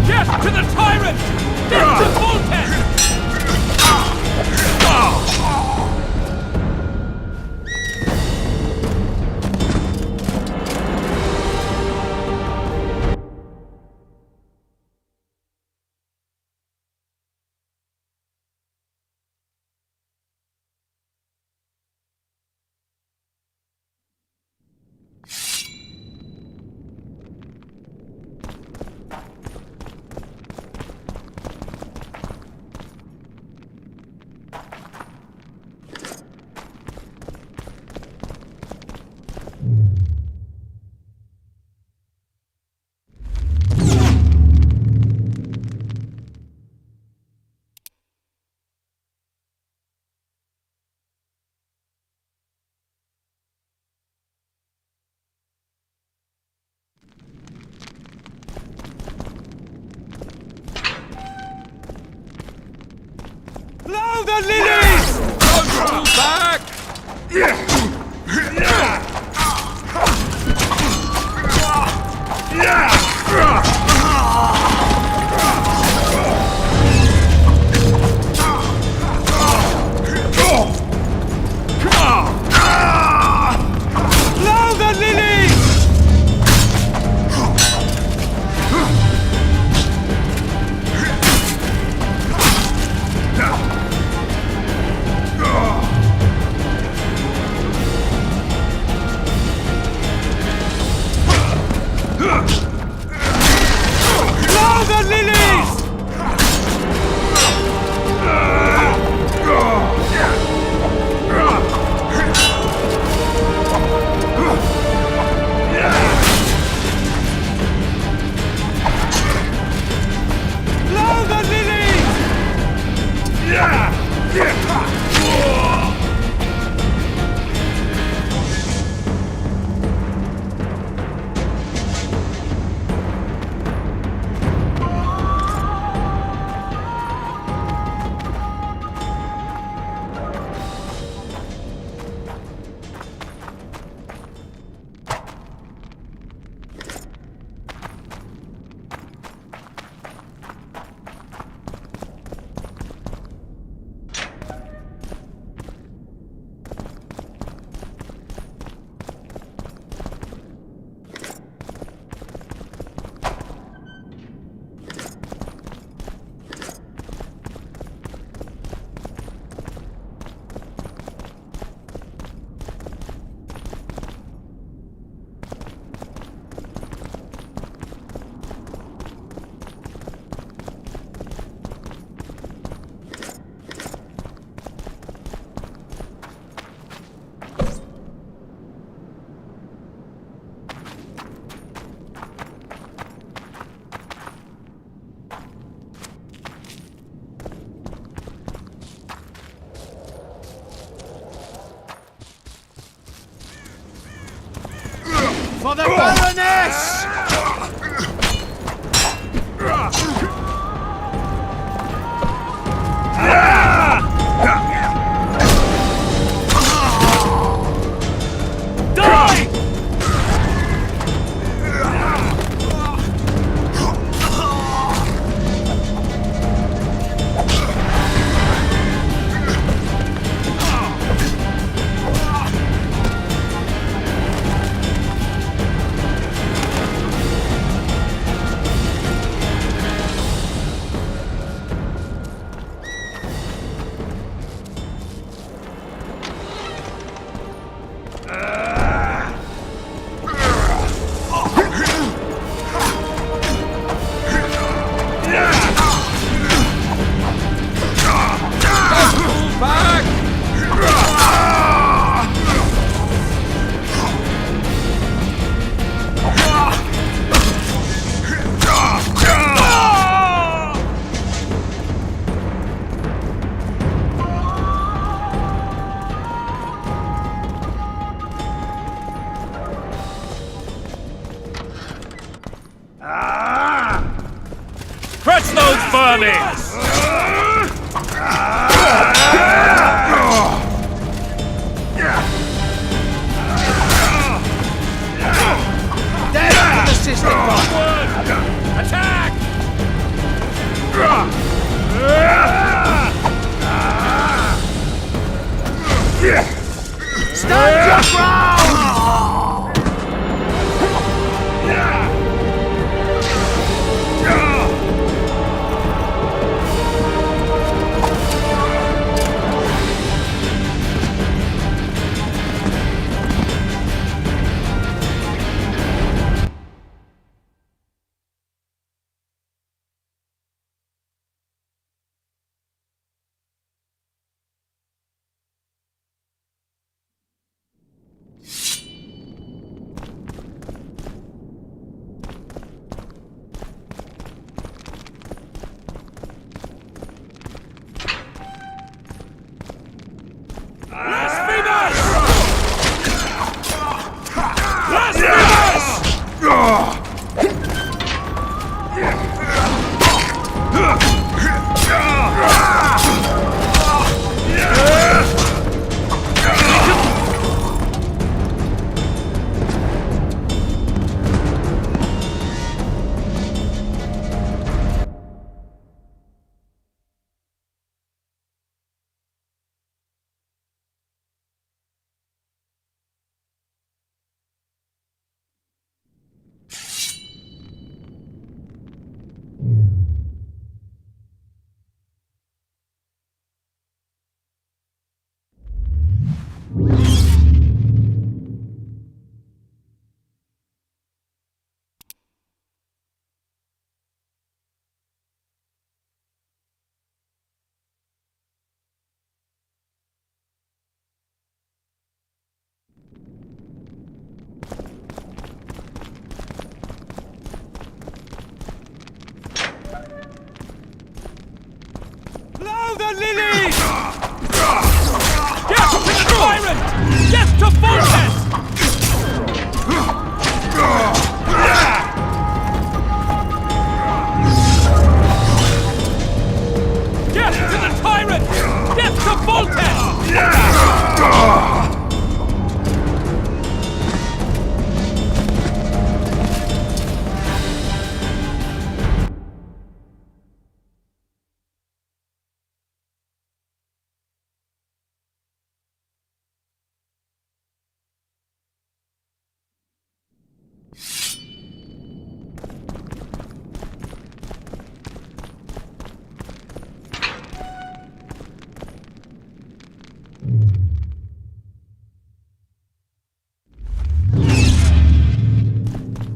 Get to the tyrant! Get to Foltests! Blow the lilies! Don't back! Blow the lilies! Blow the lilies! Blow the lilies! For the Baroness! Die! Crush those vermin! Dead! The system Attack! Stand your ground! Blow the lilies! Get to the tyrant! Get to Foltests! Get to the tyrant! Get to Foltests!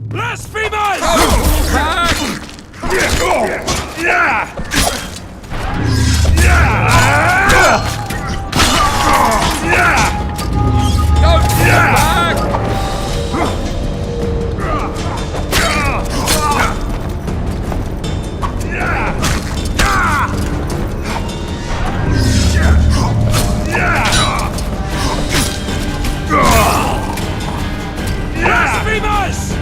Blasphemers! Blasphemers!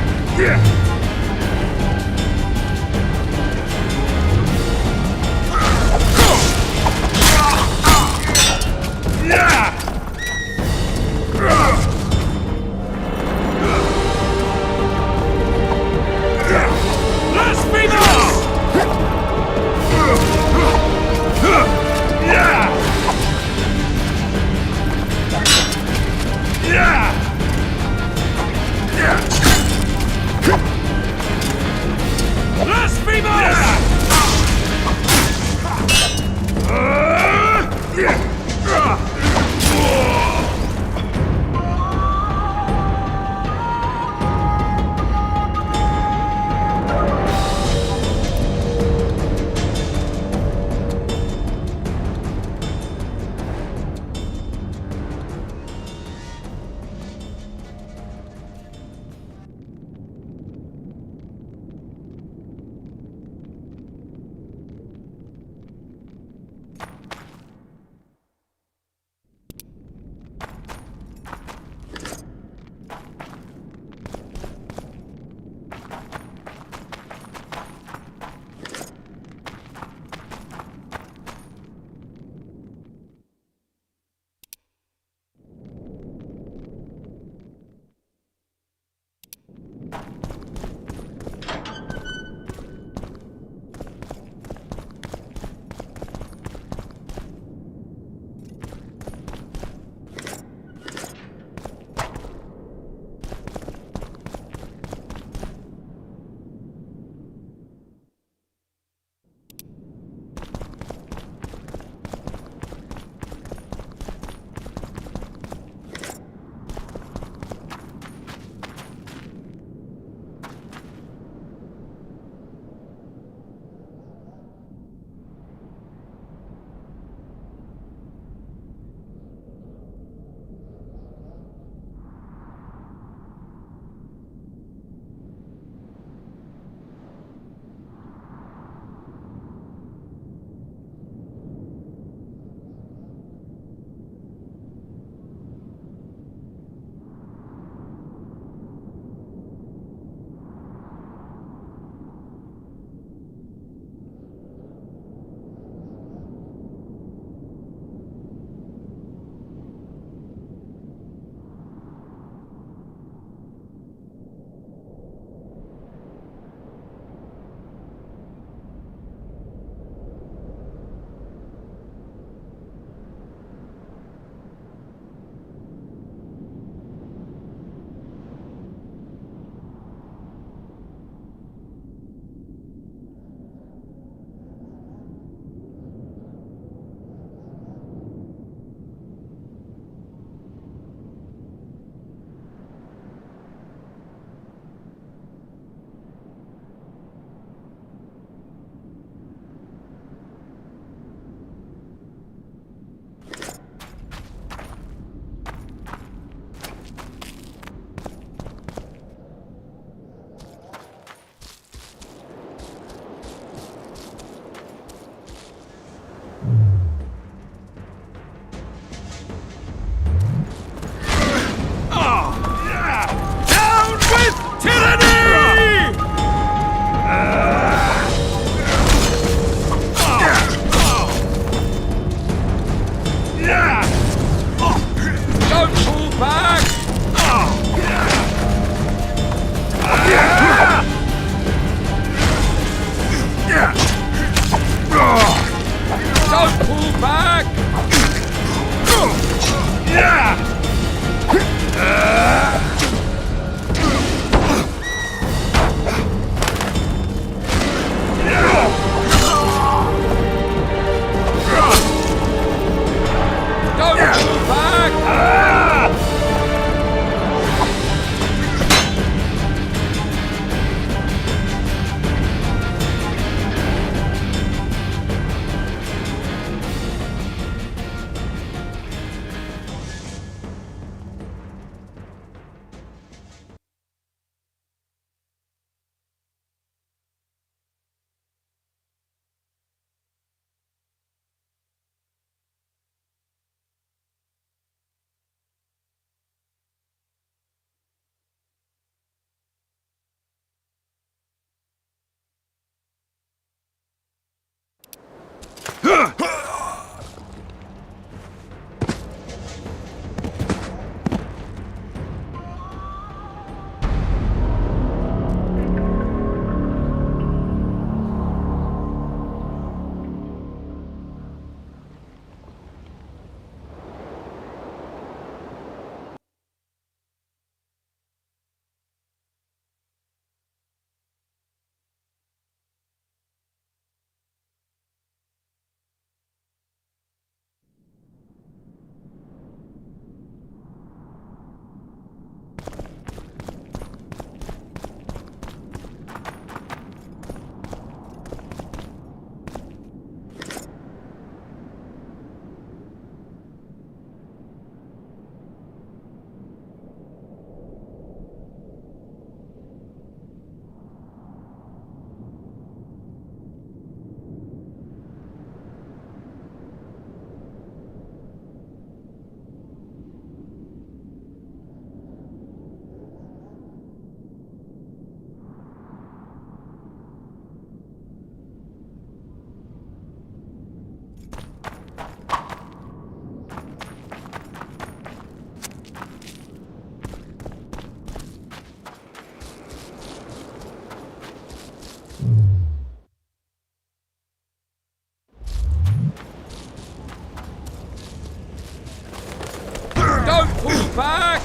Don't pull back!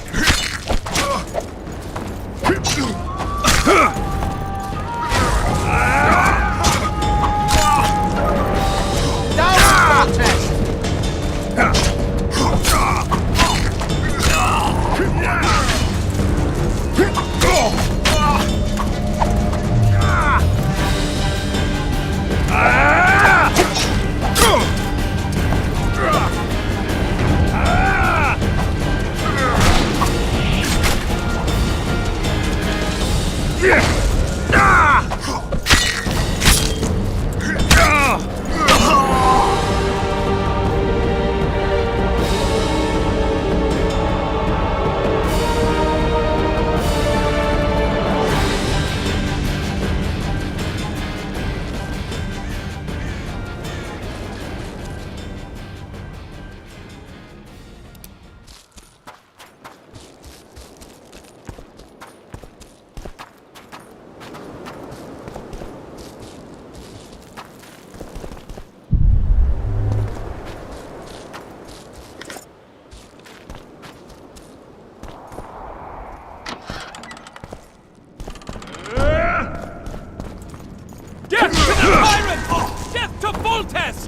Death to the tyrant! Death to Foltests!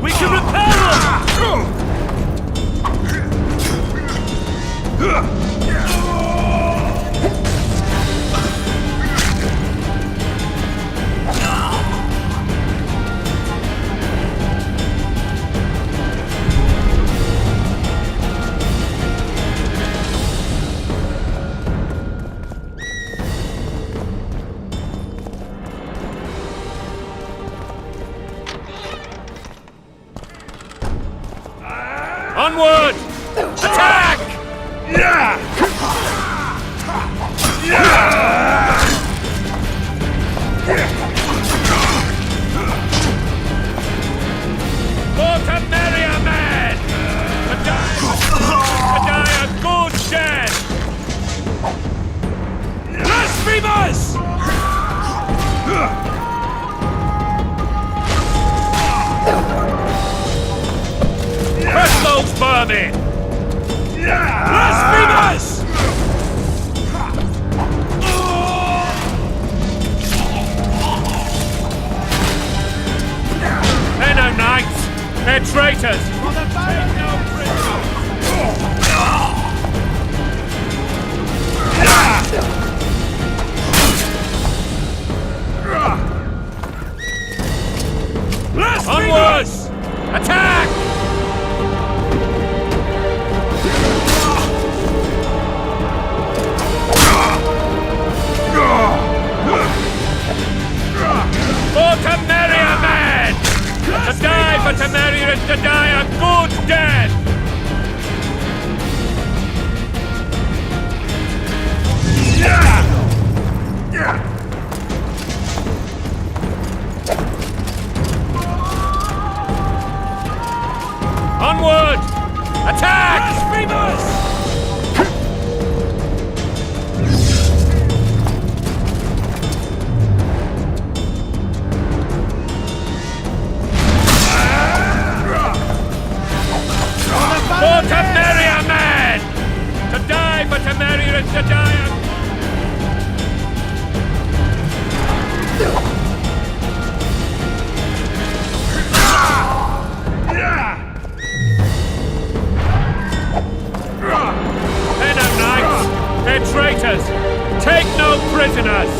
We can repel Onward! Attack! For Temeria, man! To die a good death! blasphemers! Crush those vermin! Blasphemers! They're no knights! They're traitors! Onwards! Attack! For Temeria, man! To die for Temeria is to die a good death! Onward! Attack! For Temeria, man! To die for Temeria is to die. They're no knights. They're traitors. Take no prisoners.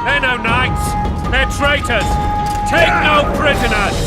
They're no knights. They're traitors. Take no prisoners.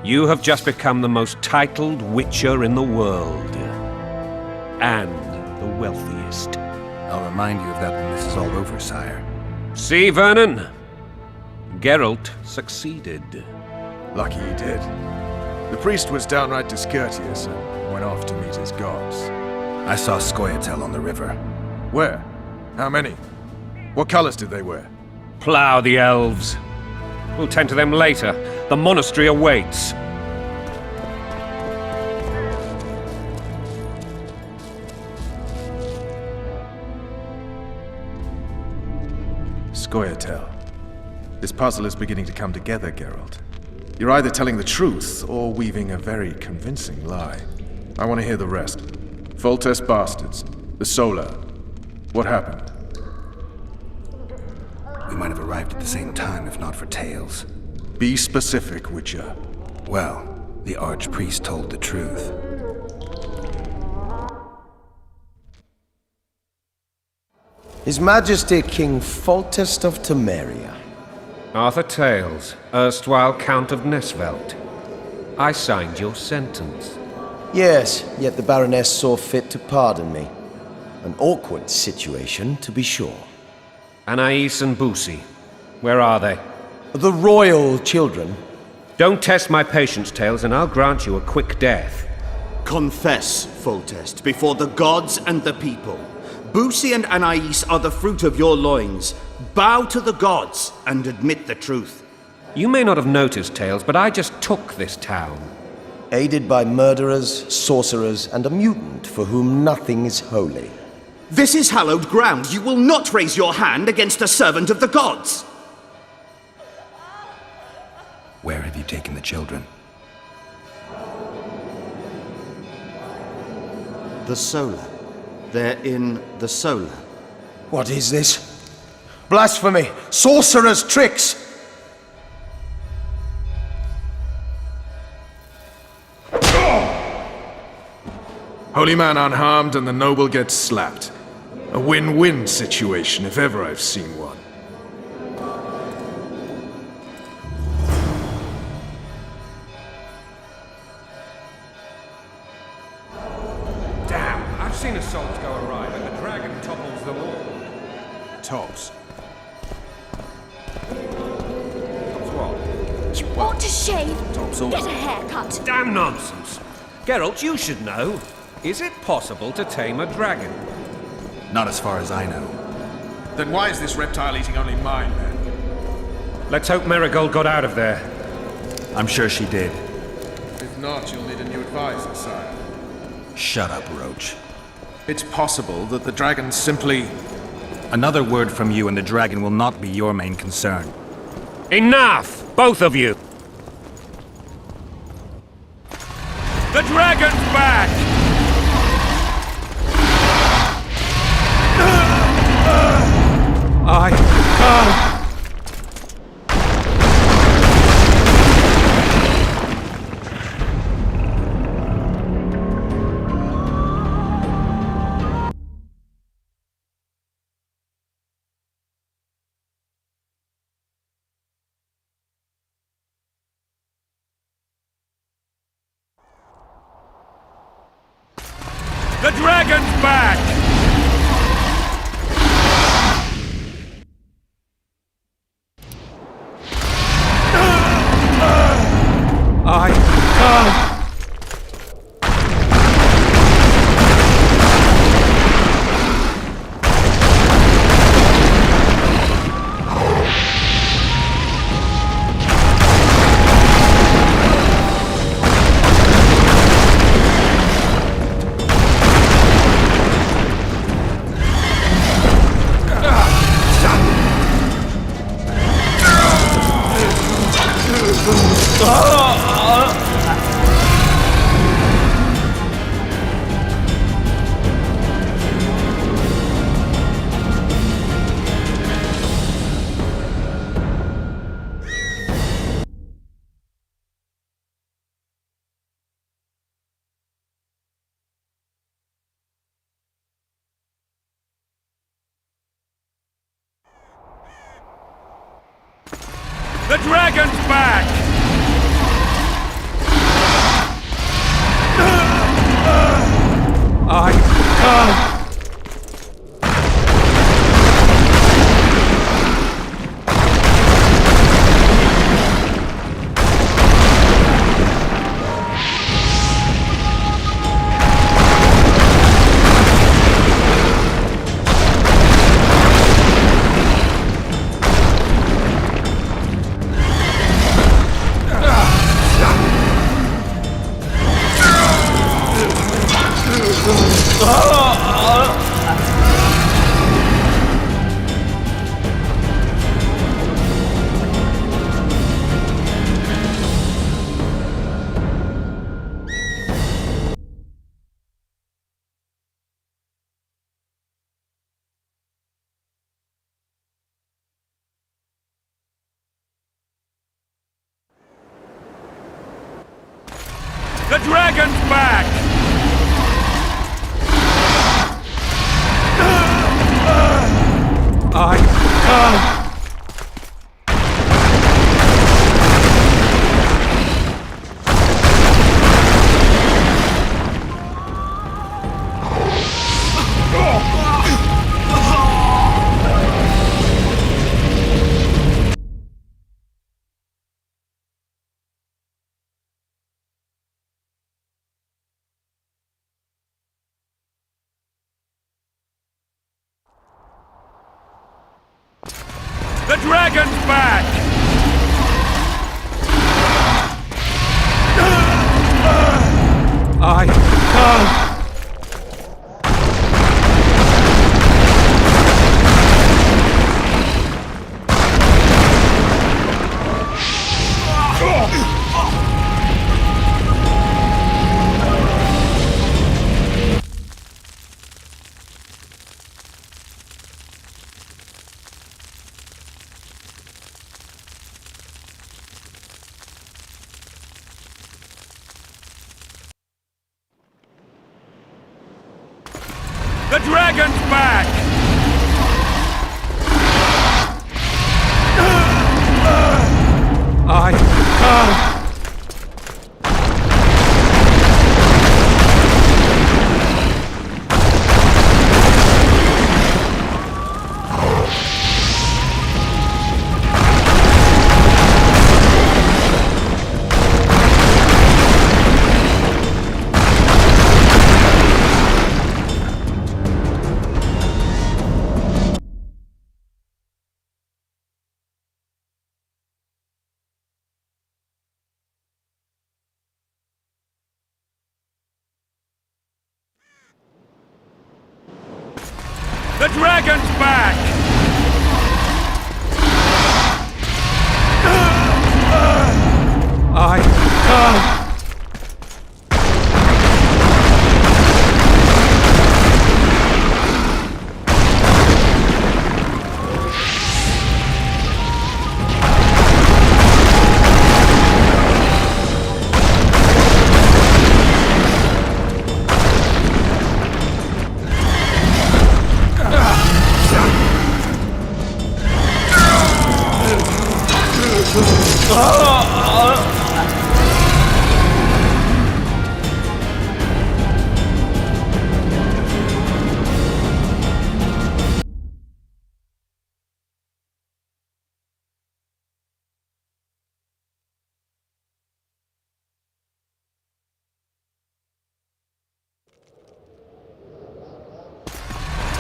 You have just become the most titled Witcher in the world. And the wealthiest. I'll remind you of that when this is all over, sire. See, Vernon? Geralt succeeded. Lucky he did. The priest was downright discourteous and went off to meet his gods. I saw Scoia'tael on the river. Where? How many? What colors did they wear? Plough the elves. We'll tend to them later. The monastery awaits. Scoia'tael. This puzzle is beginning to come together, Geralt. You're either telling the truth or weaving a very convincing lie. I want to hear the rest. Foltest bastards. The Solar. What happened? We might have arrived at the same time, if not for tales. Be specific, Witcher. Well, the Archpriest told the truth. His Majesty King Foltest of Temeria. Arthur Tales, erstwhile Count of Nesvelt. I signed your sentence. Yes, yet the Baroness saw fit to pardon me. An awkward situation, to be sure. Anais and Boussy, where are they? The royal children. Don't test my patience, Tales, and I'll grant you a quick death. Confess, Foltest, before the gods and the people. Boussy and Anais are the fruit of your loins. Bow to the gods and admit the truth. You may not have noticed, Tales, but I just took this town. Aided by murderers, sorcerers, and a mutant for whom nothing is holy. This is hallowed ground. You will not raise your hand against a servant of the gods. Where have you taken the children? The Solar. They're in the Solar. What is this? Blasphemy! Sorcerer's tricks! Holy man unharmed and the noble gets slapped. A win-win situation, if ever I've seen one. Damn, I've seen assaults go awry, but the dragon topples them all. Tops. Ought to shave. Tops all. Get a haircut. Damn nonsense. Geralt, you should know. Is it possible to tame a dragon? Not as far as I know. Then why is this reptile eating only mine, then? Let's hope Merigold got out of there. I'm sure she did. If not, you'll need a new advisor, sire. Shut up, Roche. It's possible that the dragon simply... Another word from you and the dragon will not be your main concern. Enough! Both of you! The dragon's back! The dragon's back! The dragon's back! The dragon's back! The dragon's back! dragon's back! I can't. The dragon's back! I can't.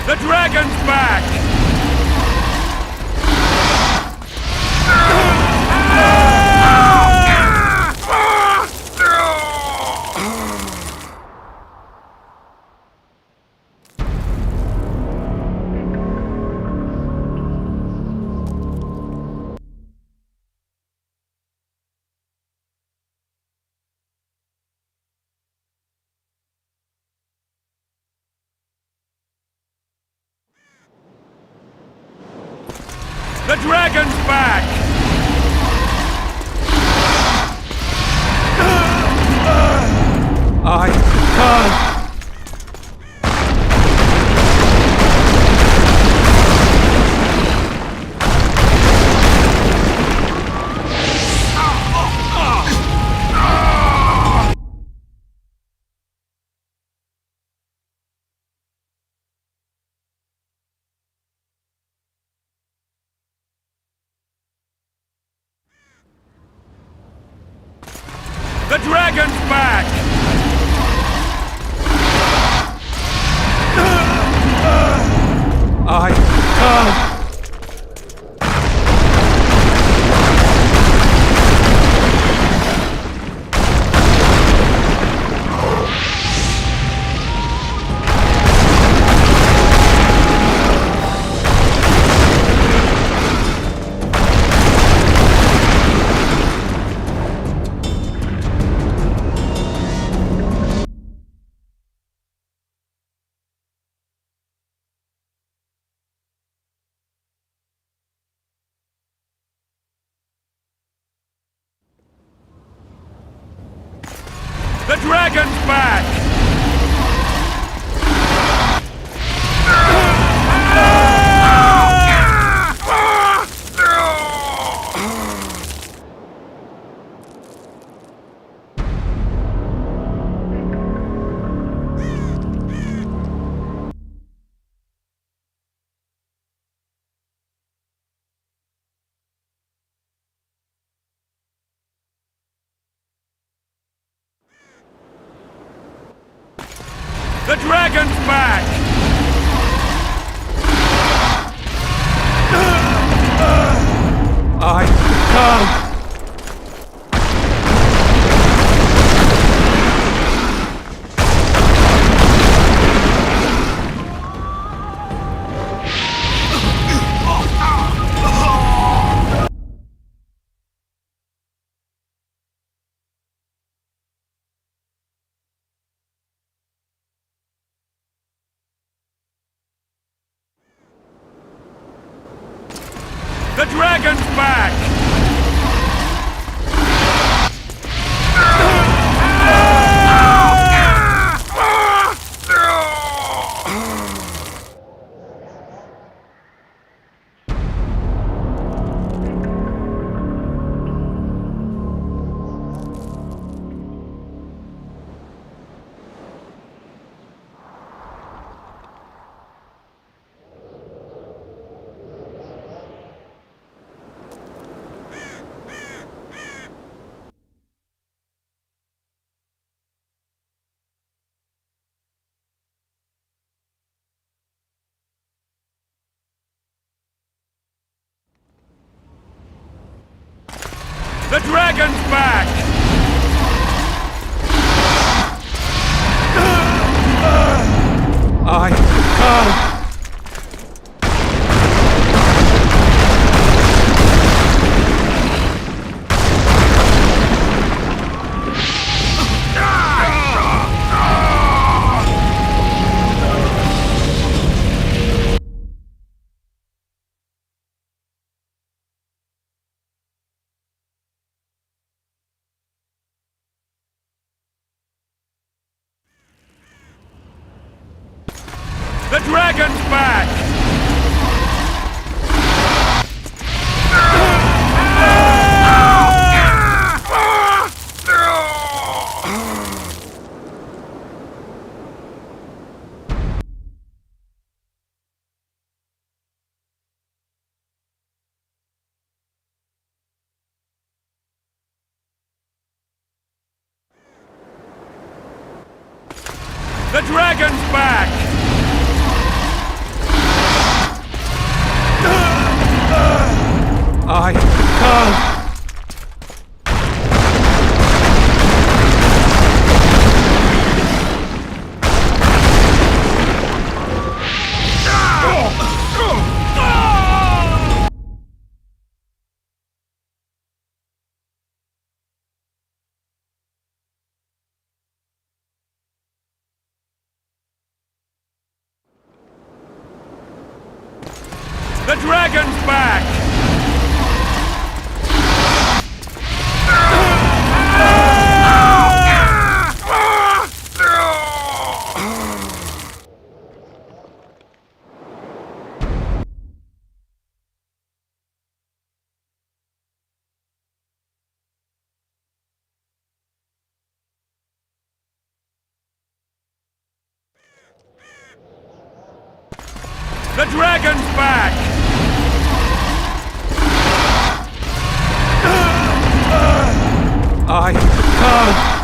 The dragon's back! The dragon's back! I can't. The dragon's back! I can't. The dragon's back! The dragon's back! I can't. The dragon's back! The dragon's back! I can't. The dragon's back! The dragon's back! I can't. The dragon's back! The dragon's back! I can't.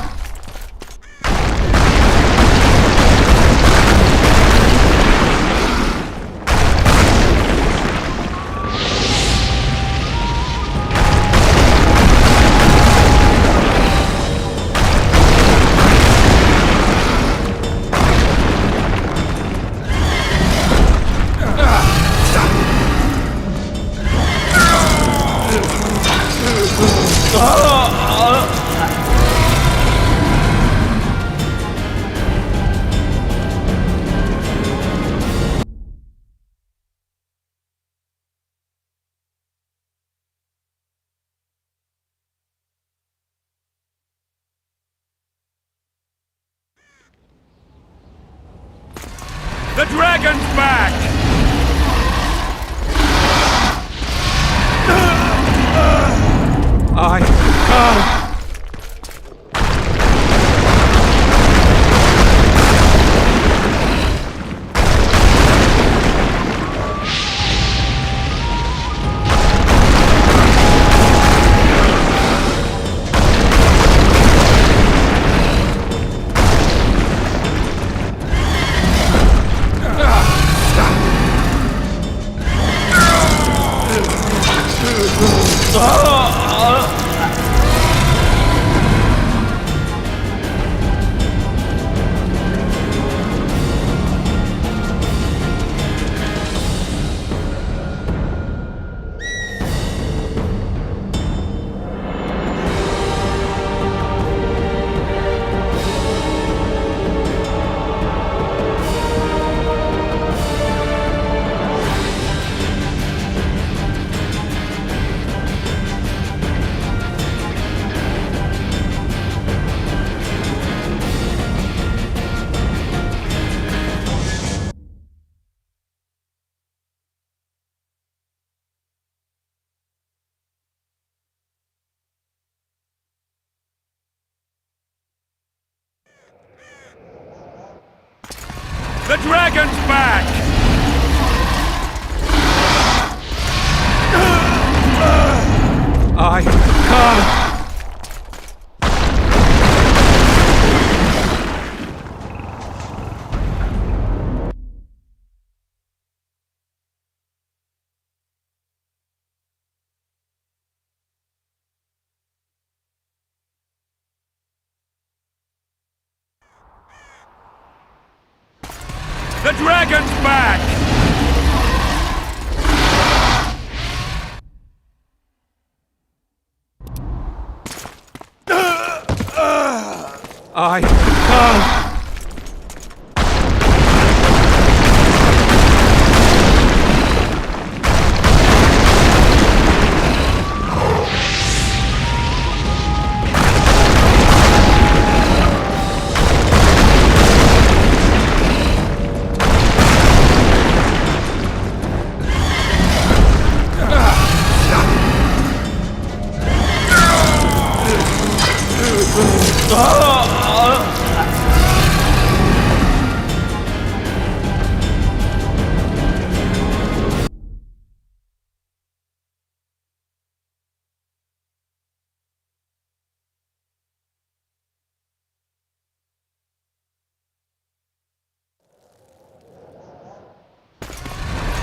The dragon's back! I can't. The dragon's back! I can't. The dragon's back! I can't!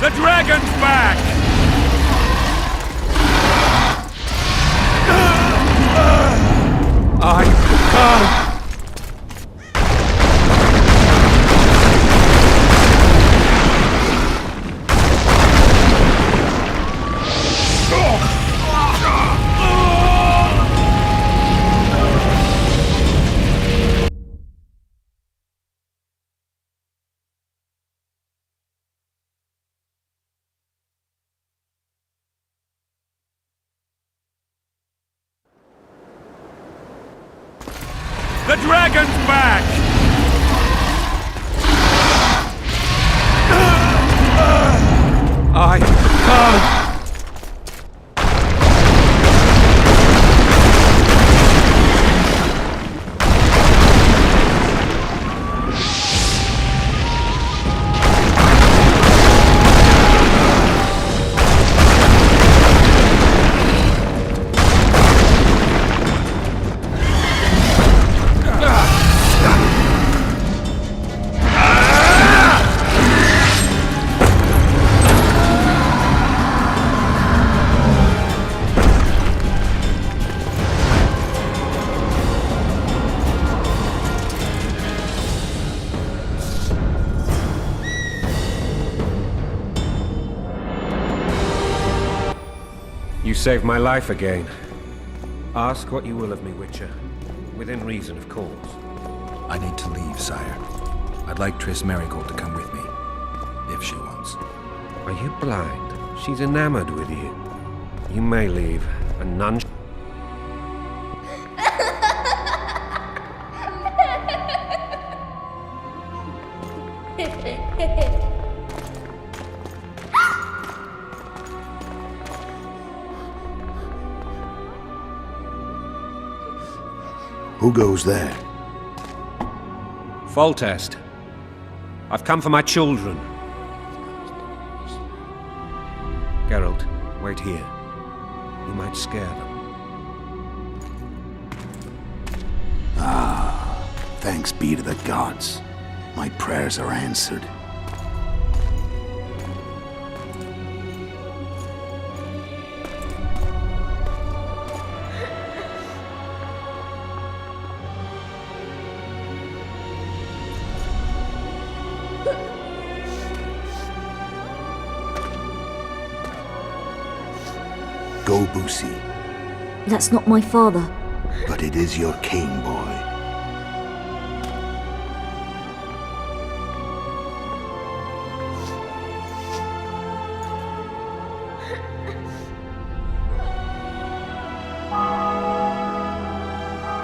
The dragon's back! I can't! The dragon's back! I can't! You saved my life again. Ask what you will of me, Witcher. Within reason, of course. I need to leave, sire. I'd like Triss Merigold to come with me, if she wants. Are you blind? She's enamored with you. You may leave, and none... Who goes there? Foltest. I've come for my children. Geralt, wait here. You might scare them. Ah, thanks be to the gods. My prayers are answered. Go, Boosie. That's not my father. But it is your king, boy.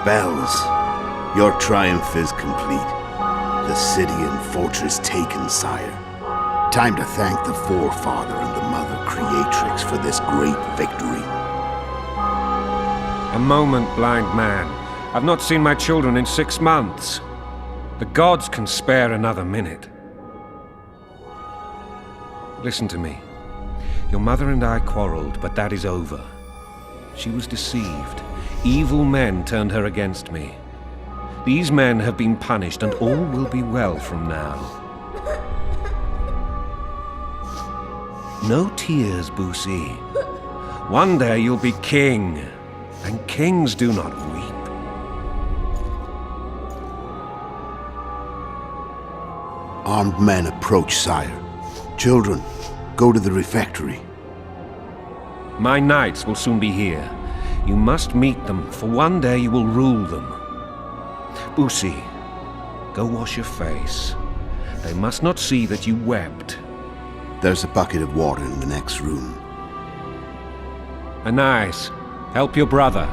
Bells, your triumph is complete. The city and fortress taken, sire. Time to thank the forefather and the mother creatrix for this great victory. A moment, blind man. I've not seen my children in 6 months. The gods can spare another minute. Listen to me. Your mother and I quarreled, but that is over. She was deceived. Evil men turned her against me. These men have been punished, and all will be well from now. No tears, Boosie. One day you'll be king, and kings do not weep. Armed men approach, sire. Children, go to the refectory. My knights will soon be here. You must meet them, for one day you will rule them. Busi, go wash your face. They must not see that you wept. There's a bucket of water in the next room. Anais, help your brother.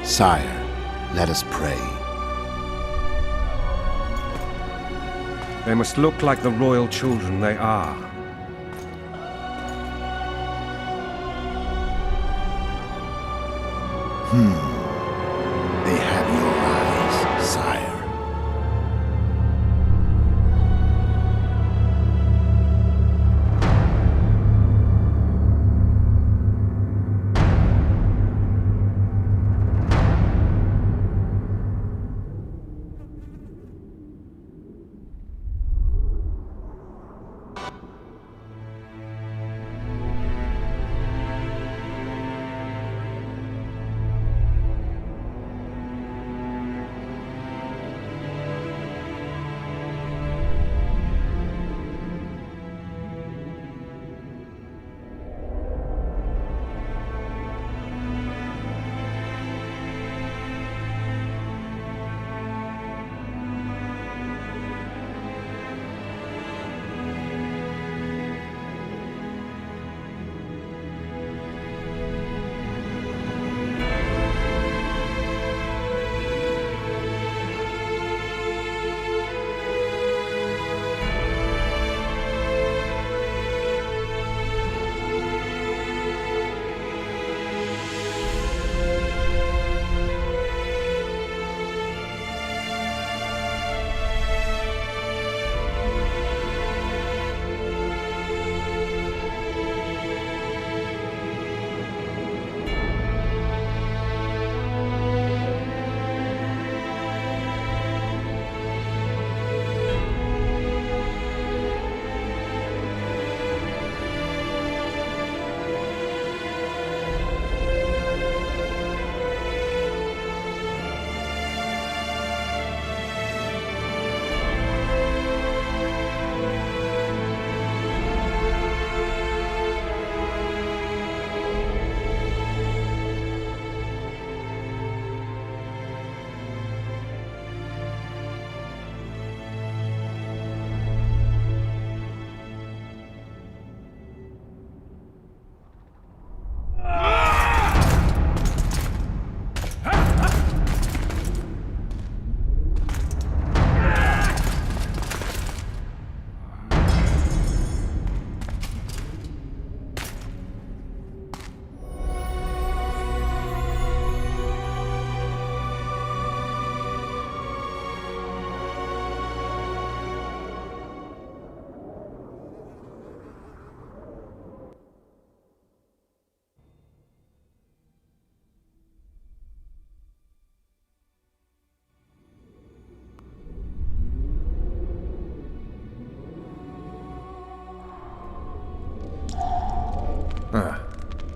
Sire, let us pray. They must look like the royal children they are. They have your eyes, sire.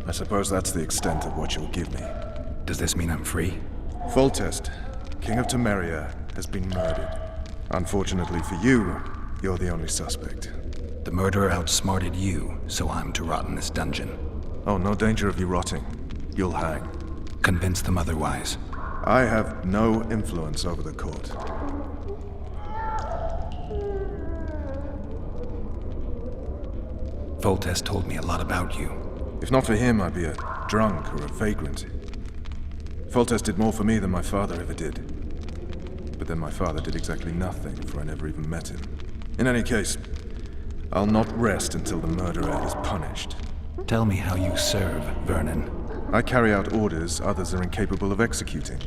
I suppose that's the extent of what you'll give me. Does this mean I'm free? Foltest, King of Temeria, has been murdered. Unfortunately for you, you're the only suspect. The murderer outsmarted you, so I'm to rot in this dungeon. Oh, no danger of you rotting. You'll hang. Convince them otherwise. I have no influence over the court. Foltests told me a lot about you. If not for him, I'd be a drunk or a vagrant. Foltest did more for me than my father ever did. But then my father did exactly nothing, for I never even met him. In any case, I'll not rest until the murderer is punished. Tell me how you serve, Vernon. I carry out orders others are incapable of executing.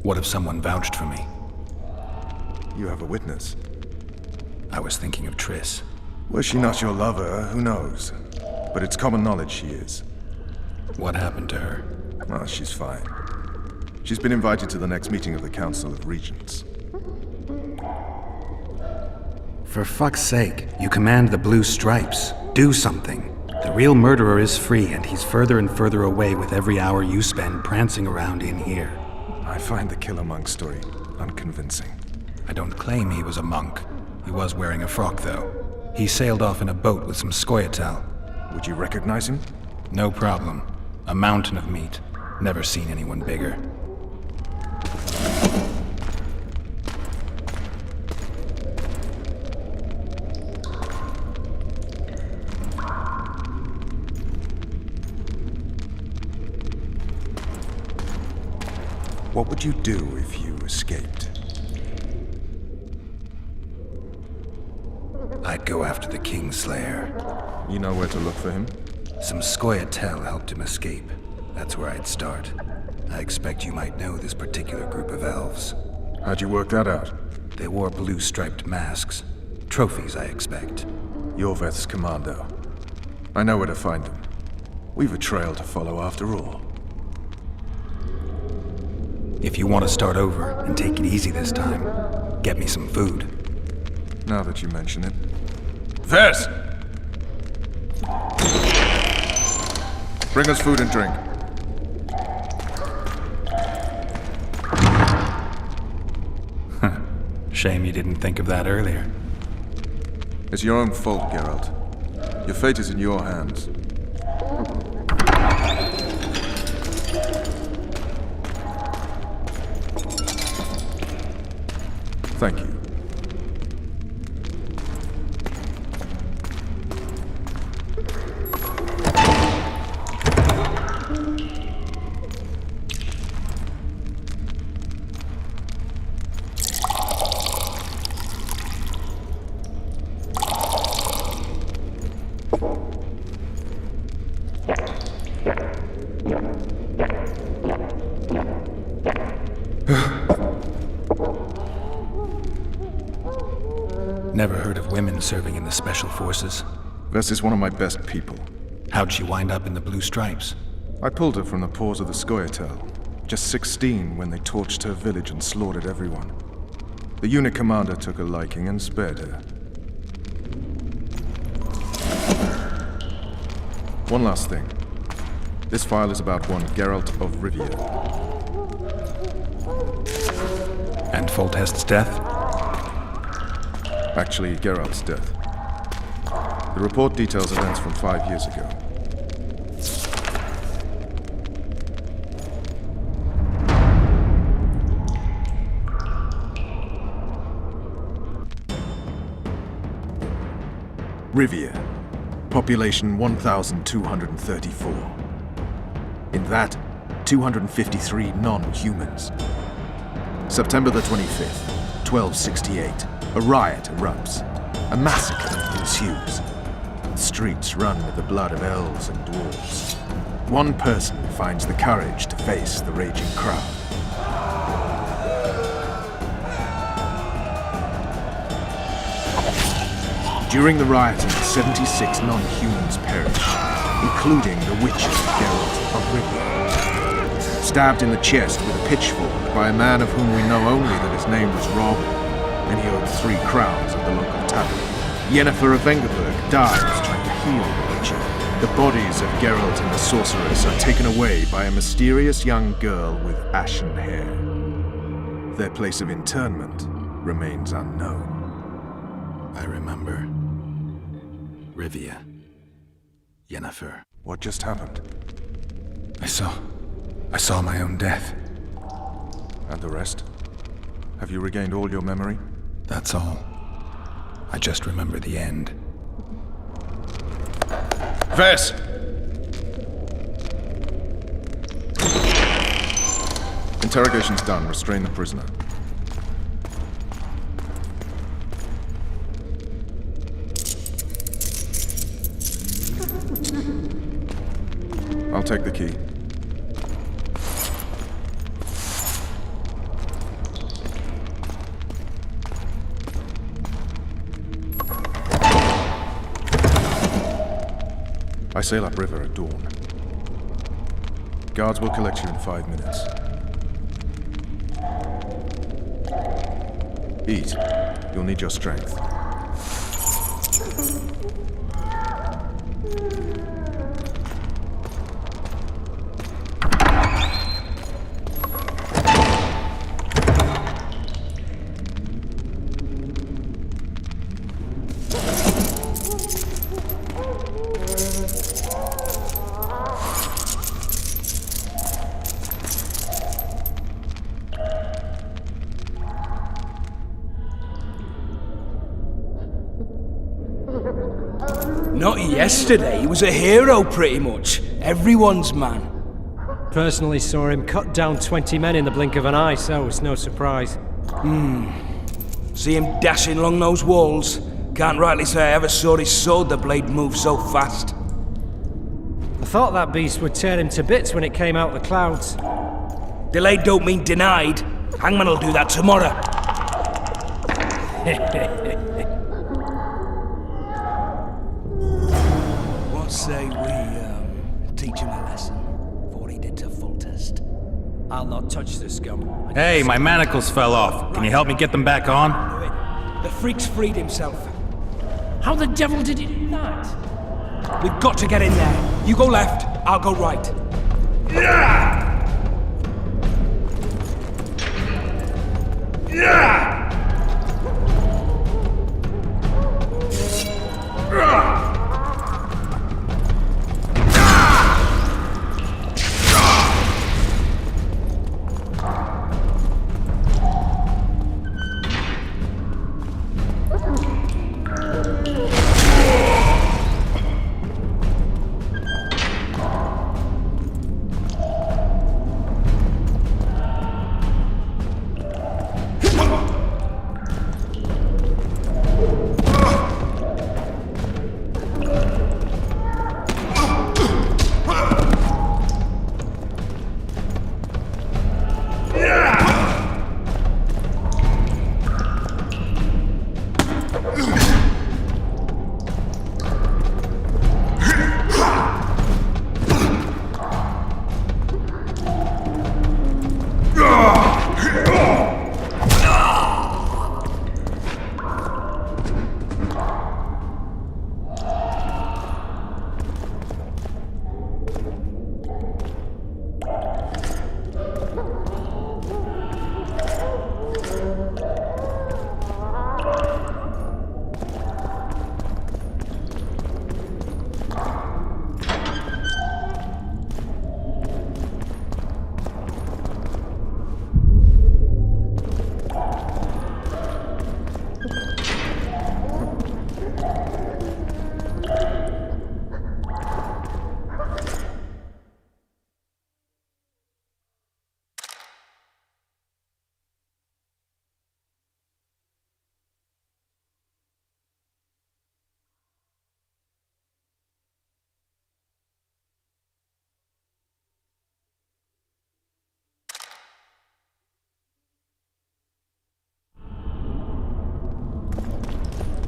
What if someone vouched for me? You have a witness. I I was thinking of Triss. Was she not your lover? Who knows? But it's common knowledge she is. What happened to her? Well, she's fine. She's been invited to the next meeting of the Council of Regents. For fuck's sake, you command the Blue Stripes. Do something. The real murderer is free, and he's further and further away with every hour you spend prancing around in here. I find the Killer Monk story unconvincing. I don't claim he was a monk. He was wearing a frock, though. He sailed off in a boat with some Scoia'tael. Would you recognize him? No problem. A mountain of meat. Never seen anyone bigger. What would you do if you escaped? I'd go after the Kingslayer. You know where to look for him? Some Scoia'tael helped him escape. That's where I'd start. I expect you might know this particular group of elves. How'd you work that out? They wore blue-striped masks. Trophies, I expect. Yorveth's commando. I know where to find them. We've a trail to follow after all. If you want to start over and take it easy this time, get me some food. Now that you mention it. Vers! Bring us food and drink. Shame you didn't think of that earlier. It's your own fault, Geralt. Your fate is in your hands. Thank you. Never heard of women serving in the Special Forces. Vess is one of my best people. How'd she wind up in the Blue Stripes? I pulled her from the paws of the Scoia'tael. Just 16 when they torched her village and slaughtered everyone. The unit commander took a liking and spared her. One last thing. This file is about one Geralt of Rivia. And Foltests' death? Actually, Geralt's death. The report details events from 5 years ago. Rivia. Population 1,234. In that, 253 non-humans. September the 25th, 1268. A riot erupts. A massacre ensues. The streets run with the blood of elves and dwarves. One person finds the courage to face the raging crowd. During the rioting, 76 non-humans perished, including the witches Geralt of Rivia. Stabbed in the chest with a pitchfork by a man of whom we know only that his name was Rob, and he owed 3 crowns at the local tavern. Yennefer of Vengerberg dies trying to heal the witcher. The bodies of Geralt and the sorceress are taken away by a mysterious young girl with ashen hair. Their place of internment remains unknown. I remember. Rivia. Yennefer. What just happened? I saw my own death. And the rest? Have you regained all your memory? That's all. I just remember the end. Vess! Interrogation's done. Restrain the prisoner. I'll take the key. I sail upriver at dawn. Guards will collect you in 5 minutes. Eat. You'll need your strength. Not yesterday, he was a hero pretty much. Everyone's man. Personally saw him cut down 20 men in the blink of an eye, so it's no surprise. See him dashing along those walls? Can't rightly say I ever saw his sword the blade move so fast. I thought that beast would tear him to bits when it came out of the clouds. Delayed don't mean denied. Hangman'll do that tomorrow. What say we, teach him a lesson for what he did to Foltest? I'll not touch the scum. Hey, my manacles fell off. Can you help me get them back on? The freak's freed himself. How the devil did he do that? We've got to get in there. You go left, I'll go right.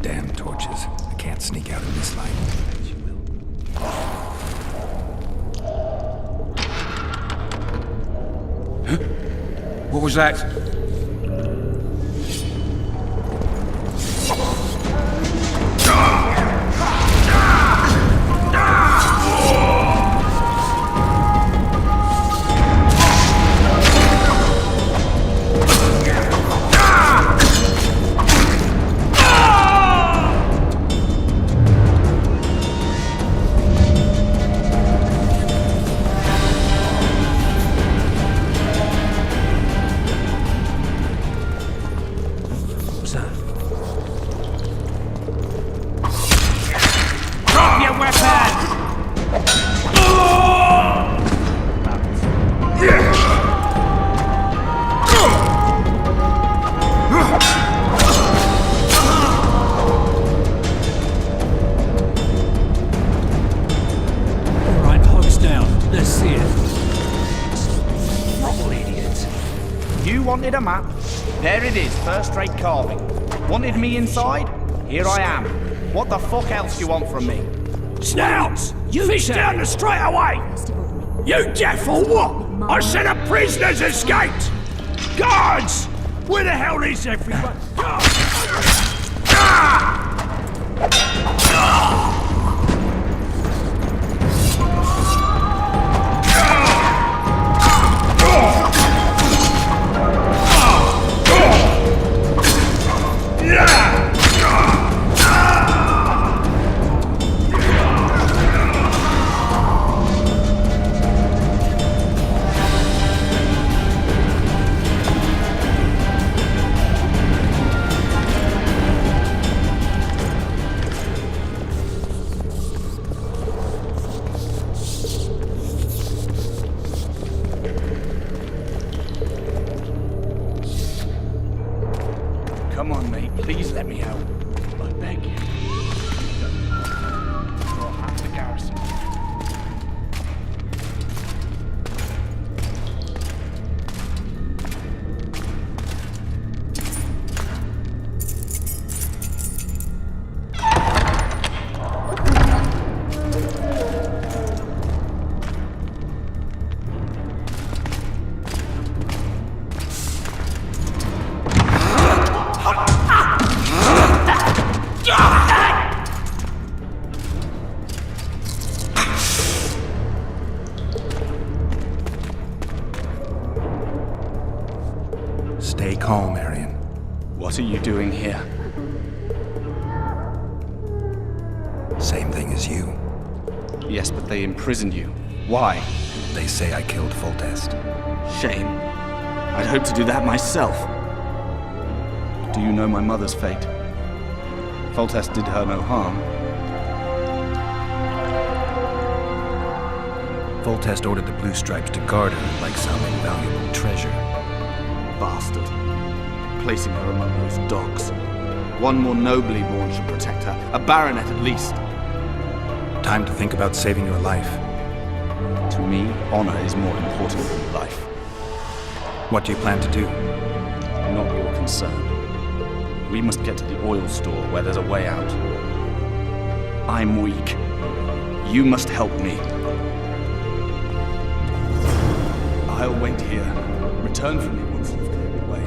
Damn torches. I can't sneak out in this light. What was that? Wanted a map? There it is, first-rate carving. Wanted me inside? Here I am. What the fuck else do you want from me? Snouts! Fish down the straight away! You deaf or what? I said a prisoner's escaped! Guards! Where the hell is everyone? Come on, mate. Please let me out. I beg you. You're half the garrison. Stay calm, Aryan. What are you doing here? Same thing as you. Yes, but they imprisoned you. Why? They say I killed Foltest. Shame. I'd hoped to do that myself. Do you know my mother's fate? Foltest did her no harm. Foltest ordered the Blue Stripes to guard her like some invaluable treasure. Bastard. Placing her among those dogs. One more nobly born should protect her. A baronet at least. Time to think about saving your life. To me, honor is more important than life. What do you plan to do? Not your concern. We must get to the oil store where there's a way out. I'm weak. You must help me. I'll wait here. Return for me once you've cleared the way.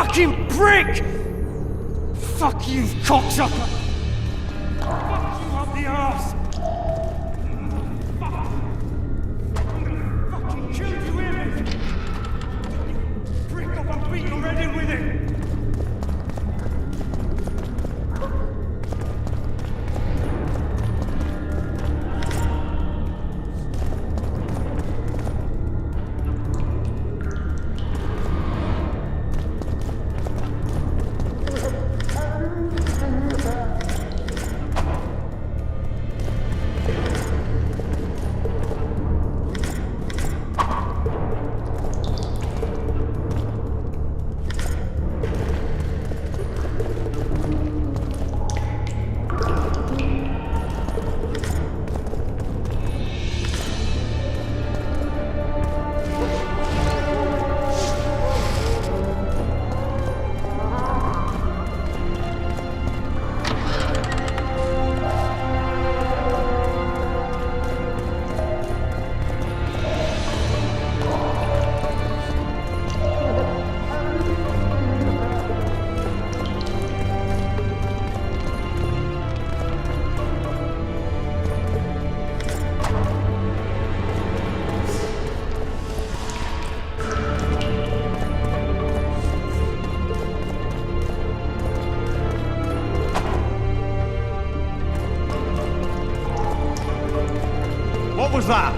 fucking prick! Fuck you, cocksucker! Fuck you up the arse! Fucking killed you, hear me? Prick up and beat your head in with it! What was that?